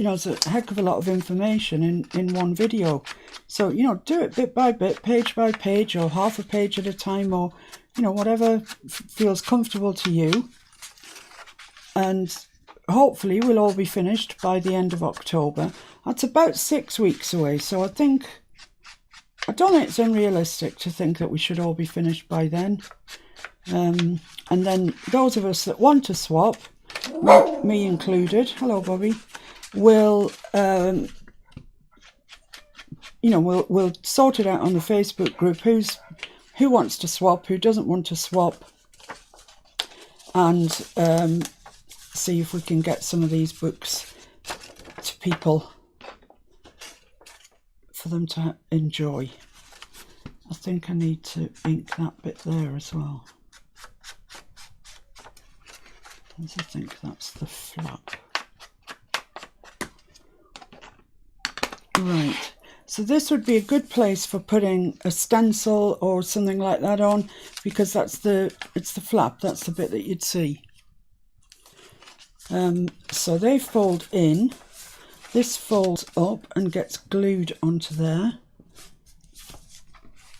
It's a heck of a lot of information in one video. So, do it bit by bit, page by page, or half a page at a time, or, whatever feels comfortable to you. And hopefully we'll all be finished by the end of October. That's about 6 weeks away. So I don't think it's unrealistic to think that we should all be finished by then. And then those of us that want to swap, me included, hello Bobby, will we'll sort it out on the Facebook group, who wants to swap, who doesn't want to swap, and see if we can get some of these books to people for them to enjoy. I think I need to ink that bit there as well. I think that's the flap. Right, so this would be a good place for putting a stencil or something like that on, because it's the flap, that's the bit that you'd see. So they fold in, this folds up and gets glued onto there.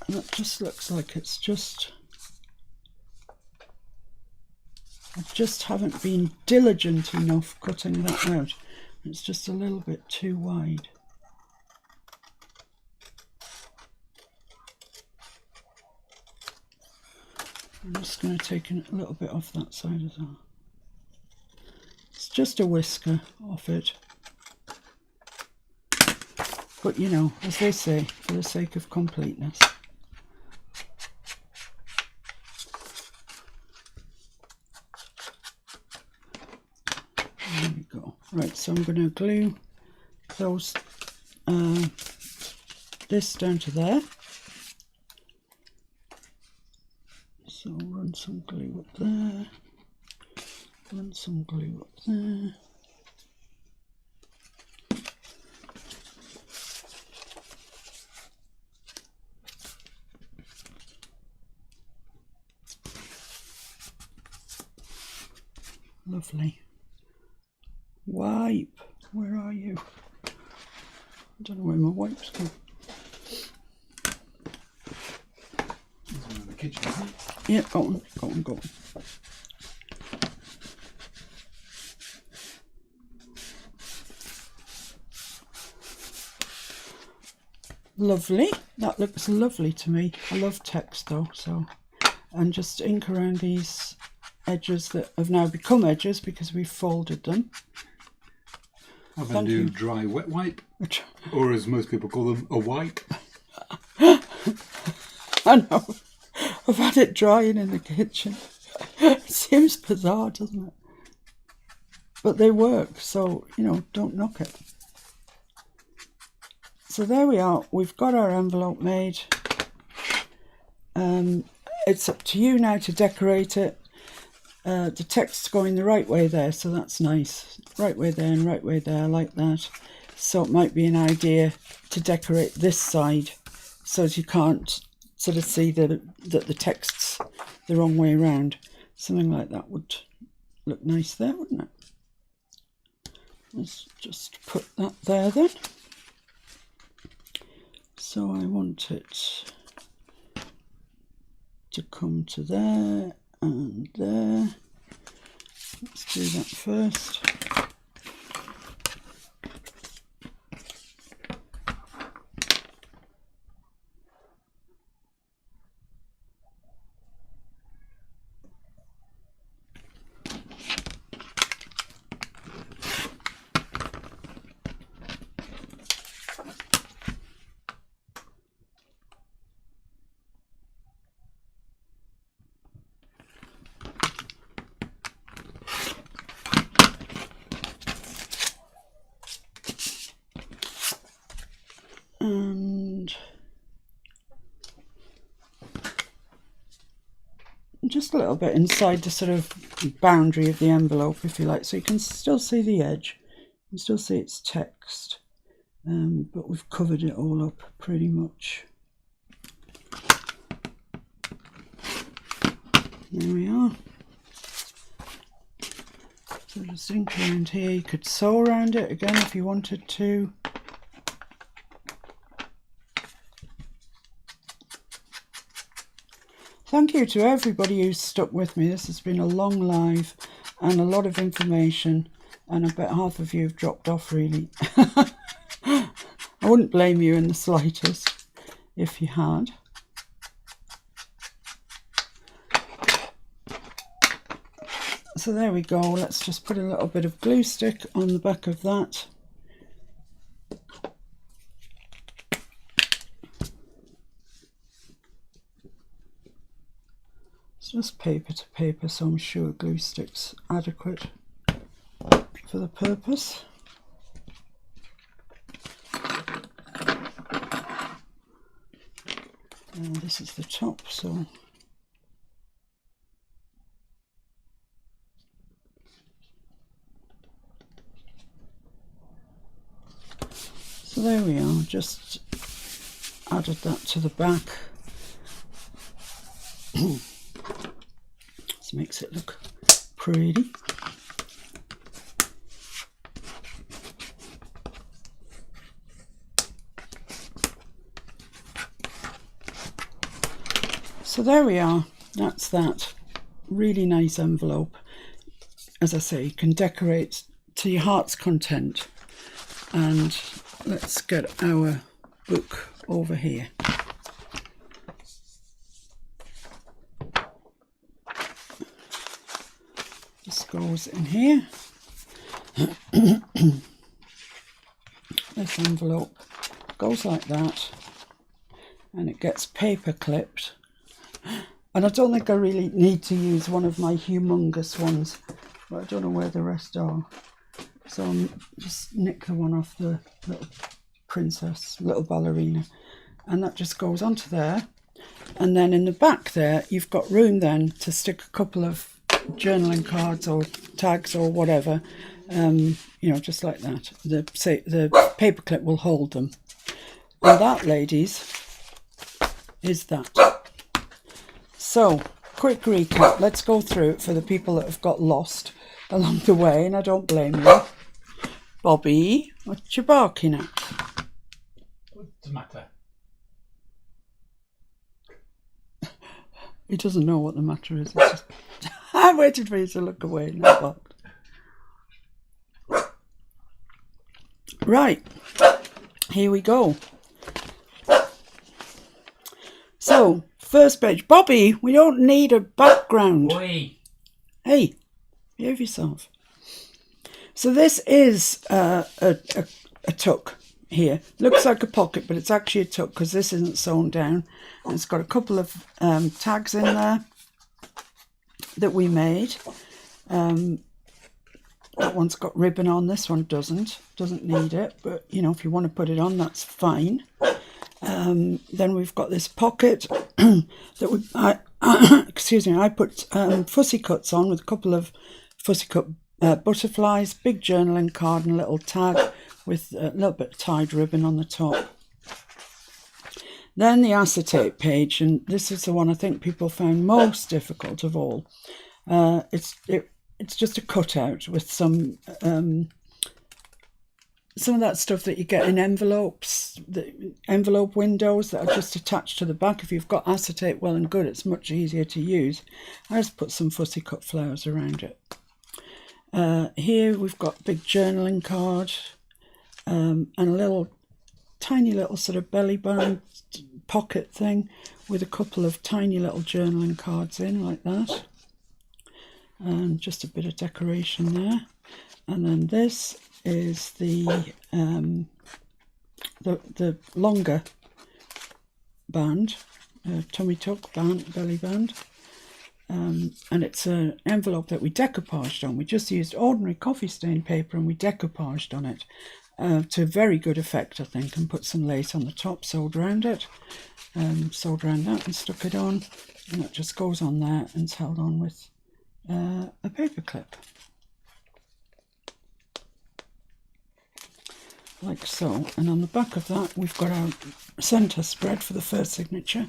And that just looks like I just haven't been diligent enough cutting that out. It's just a little bit too wide. I'm just going to take a little bit off that side as well. It's just a whisker off it. But you know, as they say, for the sake of completeness. There we go. Right, so I'm going to glue those this down to there. So run some glue up there, run some glue up there. Lovely. Wipe, where are you? I don't know where my wipes go. There's one in the kitchen, isn't it? Yeah, go on, go on, go on. Lovely. That looks lovely to me. I love text though, so. And just ink around these edges that have now become edges because we've folded them. I'm going to do dry wet wipe, or as most people call them, a wipe. I know. I've had it drying in the kitchen. It seems bizarre, doesn't it? But they work, so, you know, don't knock it. So there we are. We've got our envelope made. It's up to you now to decorate it. The text's going the right way there, so that's nice. Right way there and right way there, like that. So it might be an idea to decorate this side so that you can't sort of see that the text's the wrong way around. Something like that would look nice there, wouldn't it? Let's just put that there then. So I want it to come to there and there. Let's do that first. And just a little bit inside the sort of boundary of the envelope, if you like, so you can still see the edge, you can still see its text, but we've covered it all up pretty much. There we are. So just ink around here. You could sew around it again if you wanted to. Thank you to everybody who's stuck with me. This has been a long live and a lot of information, and I bet half of you have dropped off really. I wouldn't blame you in the slightest if you had. So there we go. Let's just put a little bit of glue stick on the back of that. It's just paper to paper, so I'm sure glue stick's adequate for the purpose. And this is the top, so there we are, just added that to the back. This makes it look pretty. So there we are, that's that. Really nice envelope. As I say, you can decorate to your heart's content. And let's get our book over here. This goes in here. This envelope goes like that, and it gets paper clipped. And I don't think I really need to use one of my humongous ones, but I don't know where the rest are. So I'll just nick the one off the little princess, little ballerina, and that just goes onto there. And then in the back there, you've got room then to stick a couple of journaling cards or tags or whatever, you know, just like that. The paper clip will hold them. And that, ladies, is that. So, quick recap. Let's go through it for the people that have got lost along the way, and I don't blame you. Bobby, what you barking at? What's the matter? He doesn't know what the matter is. It's just I waited for you to look away and I barked. Right, here we go. So, first page. Bobby, we don't need a background. Oi. Hey, behave yourself. So this is a tuck here. Looks like a pocket, but it's actually a tuck because this isn't sewn down. And it's got a couple of tags in there that we made. That one's got ribbon on, this one doesn't need it, but you know, if you want to put it on, that's fine. Then we've got this pocket that I put fussy cuts on with a couple of fussy cut butterflies, big journaling card and a little tag with a little bit of tied ribbon on the top. Then the acetate page, and this is the one I think people found most difficult of all. It's just a cutout with some of that stuff that you get in envelopes, the envelope windows that are just attached to the back. If you've got acetate, well and good, it's much easier to use. I just put some fussy cut flowers around it. Here we've got a big journaling card and a tiny little sort of belly band pocket thing with a couple of tiny little journaling cards in like that. And just a bit of decoration there. And then this is the longer band, tummy tuck band, belly band, and it's an envelope that we decoupaged on. We just used ordinary coffee stain paper and we decoupaged on it to very good effect, I think, and put some lace on the top, sewed around it, sewed around that and stuck it on, and that just goes on there and it's held on with a paper clip. Like so, and on the back of that we've got our centre spread for the first signature.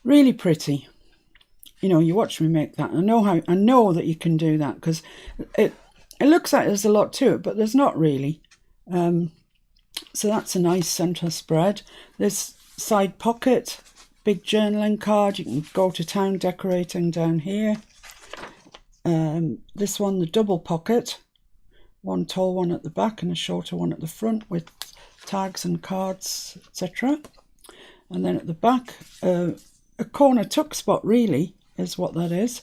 Really pretty. You know, you watch me make that. I know that you can do that because it looks like there's a lot to it, but there's not really. So that's a nice centre spread. This side pocket, big journaling card. You can go to town decorating down here. This one, the double pocket, one tall one at the back and a shorter one at the front with tags and cards, etc. And then at the back, a corner tuck spot really is what that is,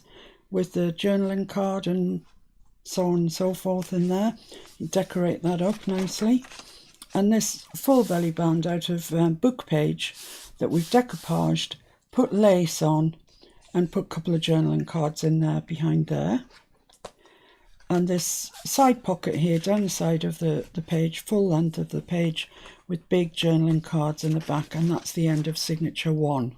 with the journaling card and so on and so forth in there. You decorate that up nicely. And this full belly band out of book page that we've decoupaged, put lace on and put a couple of journaling cards in there behind there. And this side pocket here down the side of the page, full length of the page, with big journaling cards in the back, and that's the end of signature 1.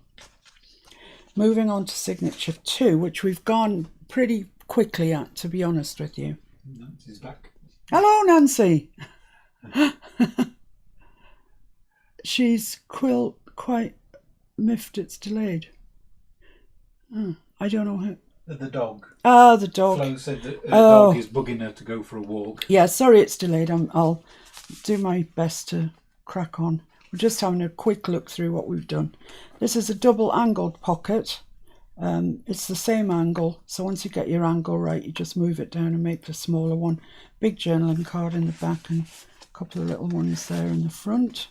Moving on to signature 2, which we've gone pretty quickly at, to be honest with you. Nancy's back. Hello, Nancy. She's quite miffed it's delayed. I don't know how. The dog. Ah, the dog. Flo said that her dog is bugging her to go for a walk. Yeah, sorry it's delayed. I'll do my best to crack on. We're just having a quick look through what we've done. This is a double angled pocket. It's the same angle, so once you get your angle right, you just move it down and make the smaller one. Big journaling card in the back and a couple of little ones there in the front.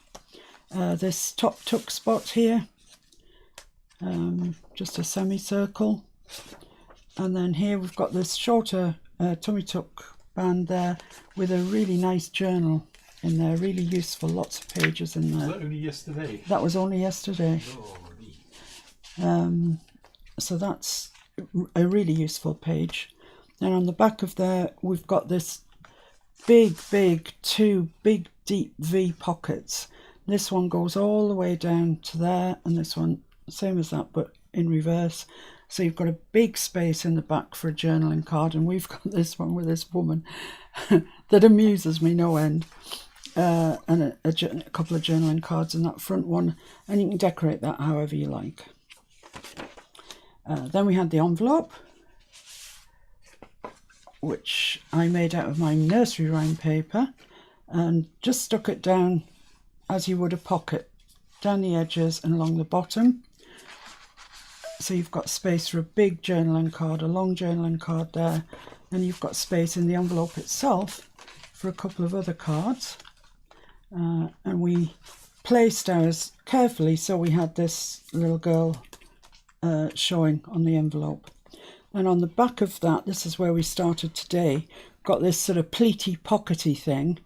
This top tuck spot here, just a semicircle. And then here we've got this shorter tummy tuck band there with a really nice journal in there, really useful, lots of pages in there. Was that only yesterday? That was only yesterday. Lordy. So that's a really useful page. Then on the back of there we've got this two big deep V pockets. This one goes all the way down to there, and this one same as that but in reverse. So you've got a big space in the back for a journaling card, and we've got this one with this woman that amuses me no end, and a couple of journaling cards in that front one, and you can decorate that however you like. Then we had the envelope, which I made out of my nursery rhyme paper and just stuck it down as you would a pocket, down the edges and along the bottom. So you've got space for a big journaling card, a long journaling card there, and you've got space in the envelope itself for a couple of other cards. And we placed ours carefully so we had this little girl showing on the envelope. And on the back of that, this is where we started today, got this sort of pleaty pockety thing,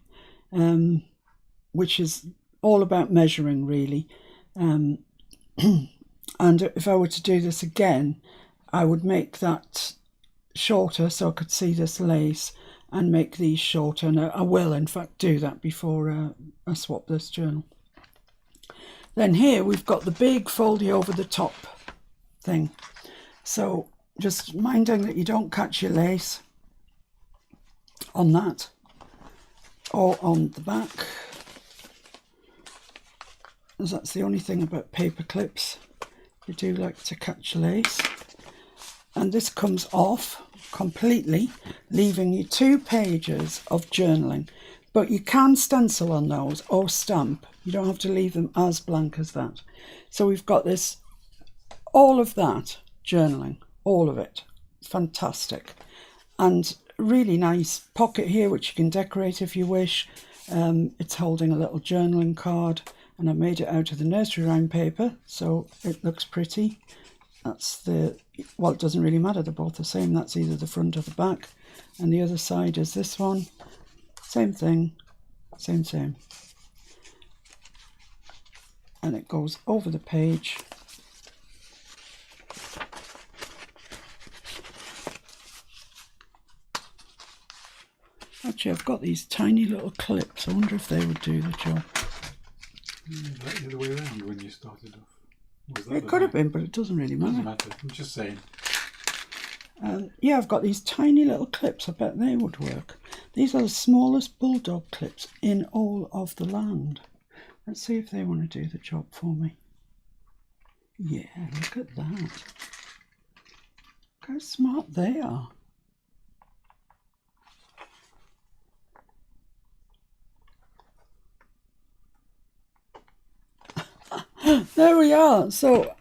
which is all about measuring really. And if I were to do this again, I would make that shorter so I could see this lace, and make these shorter, and I will in fact do that before I swap this journal. Then here we've got the big foldy over the top thing, so just minding that you don't catch your lace on that or on the back, as that's the only thing about paper clips, you do like to catch lace. And this comes off completely, leaving you 2 pages of journaling, but you can stencil on those or stamp. You don't have to leave them as blank as that. So we've got this, all of that journaling, all of it, fantastic. And really nice pocket here which you can decorate if you wish. It's holding a little journaling card, and I made it out of the nursery rhyme paper so it looks pretty. That's well, it doesn't really matter, they're both the same. That's either the front or the back, and the other side is this one, same thing, same, and it goes over the page. Actually, I've got these tiny little clips. I wonder if they would do the job. Like the other way around when you started off. It could have been, but it doesn't really matter. Doesn't matter. I'm just saying. Yeah, I've got these tiny little clips. I bet they would work. These are the smallest bulldog clips in all of the land. Let's see if they want to do the job for me. Yeah, look at that. Look how smart they are. There we are. So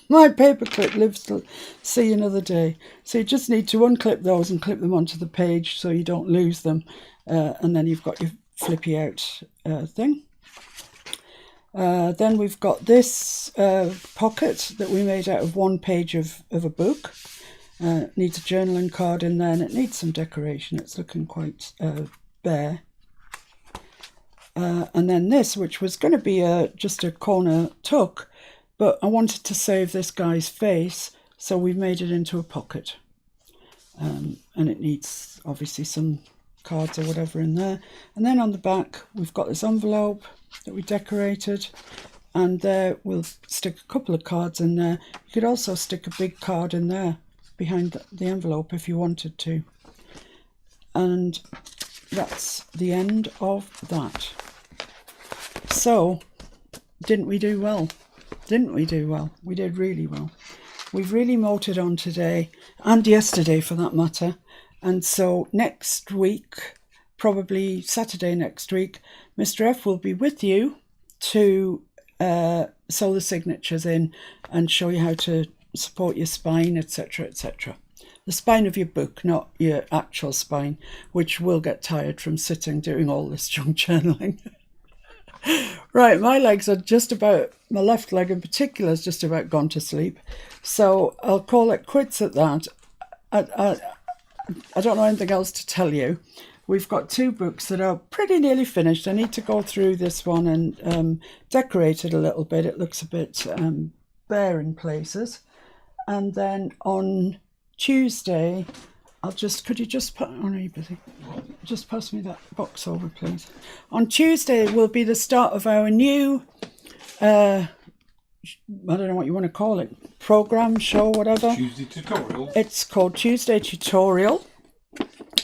my paperclip lives to see another day. So you just need to unclip those and clip them onto the page so you don't lose them. And then you've got your flippy out thing. Then we've got this pocket that we made out of 1 page of a book. It needs a journaling card in there, and it needs some decoration. It's looking quite bare. And then this, which was going to be just a corner tuck, but I wanted to save this guy's face, so we've made it into a pocket. And it needs obviously some cards or whatever in there. And then on the back we've got this envelope that we decorated, and there we'll stick a couple of cards in there. You could also stick a big card in there behind the envelope if you wanted to. And that's the end of that. So didn't we do well? Didn't we do well? We did really well. We've really motored on today and yesterday for that matter. And so next week, probably Saturday next week, Mr. F will be with you to sew the signatures in and show you how to support your spine, etc., etc. The spine of your book, not your actual spine, which will get tired from sitting doing all this junk journaling. Right, my legs are just about, my left leg in particular is just about gone to sleep. So I'll call it quits at that. I don't know anything else to tell you. We've got 2 books that are pretty nearly finished. I need to go through this one and decorate it a little bit. It looks a bit bare in places. And then on Tuesday, could you just put, oh no, you're busy. Just pass me that box over, please. On Tuesday will be the start of our new, I don't know what you want to call it, program, show, whatever. Tuesday tutorial. It's called Tuesday Tutorial.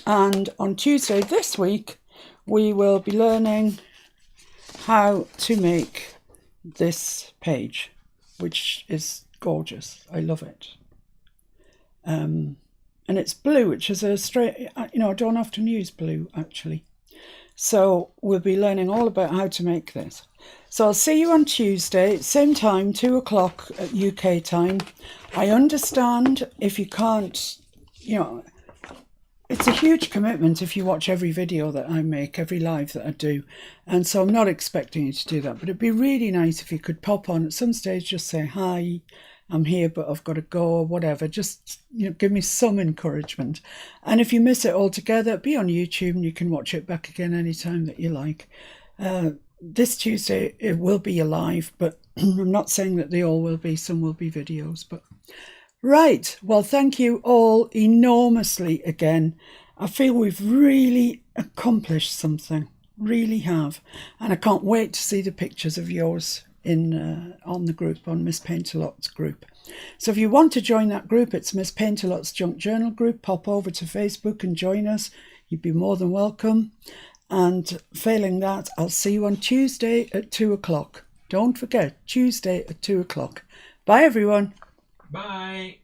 And on Tuesday this week, we will be learning how to make this page, which is gorgeous. I love it. And it's blue, which is a straight, I don't often use blue actually. So we'll be learning all about how to make this. So I'll see you on Tuesday, same time, 2 o'clock at UK time. I understand if you can't, it's a huge commitment if you watch every video that I make, every live that I do. And so I'm not expecting you to do that, but it'd be really nice if you could pop on at some stage, just say, hi, I'm here, but I've got to go or whatever. Just, give me some encouragement. And if you miss it altogether, be on YouTube and you can watch it back again anytime that you like. This Tuesday, it will be a live, but I'm not saying that they all will be. Some will be videos, but... Right, well, thank you all enormously again. I feel we've really accomplished something, really have. And I can't wait to see the pictures of yours on the group, on Miss Paintalot's group. So if you want to join that group, it's Miss Paintalot's Junk Journal group. Pop over to Facebook and join us. You'd be more than welcome. And failing that, I'll see you on Tuesday at 2 o'clock. Don't forget, Tuesday at 2 o'clock. Bye, everyone. Bye.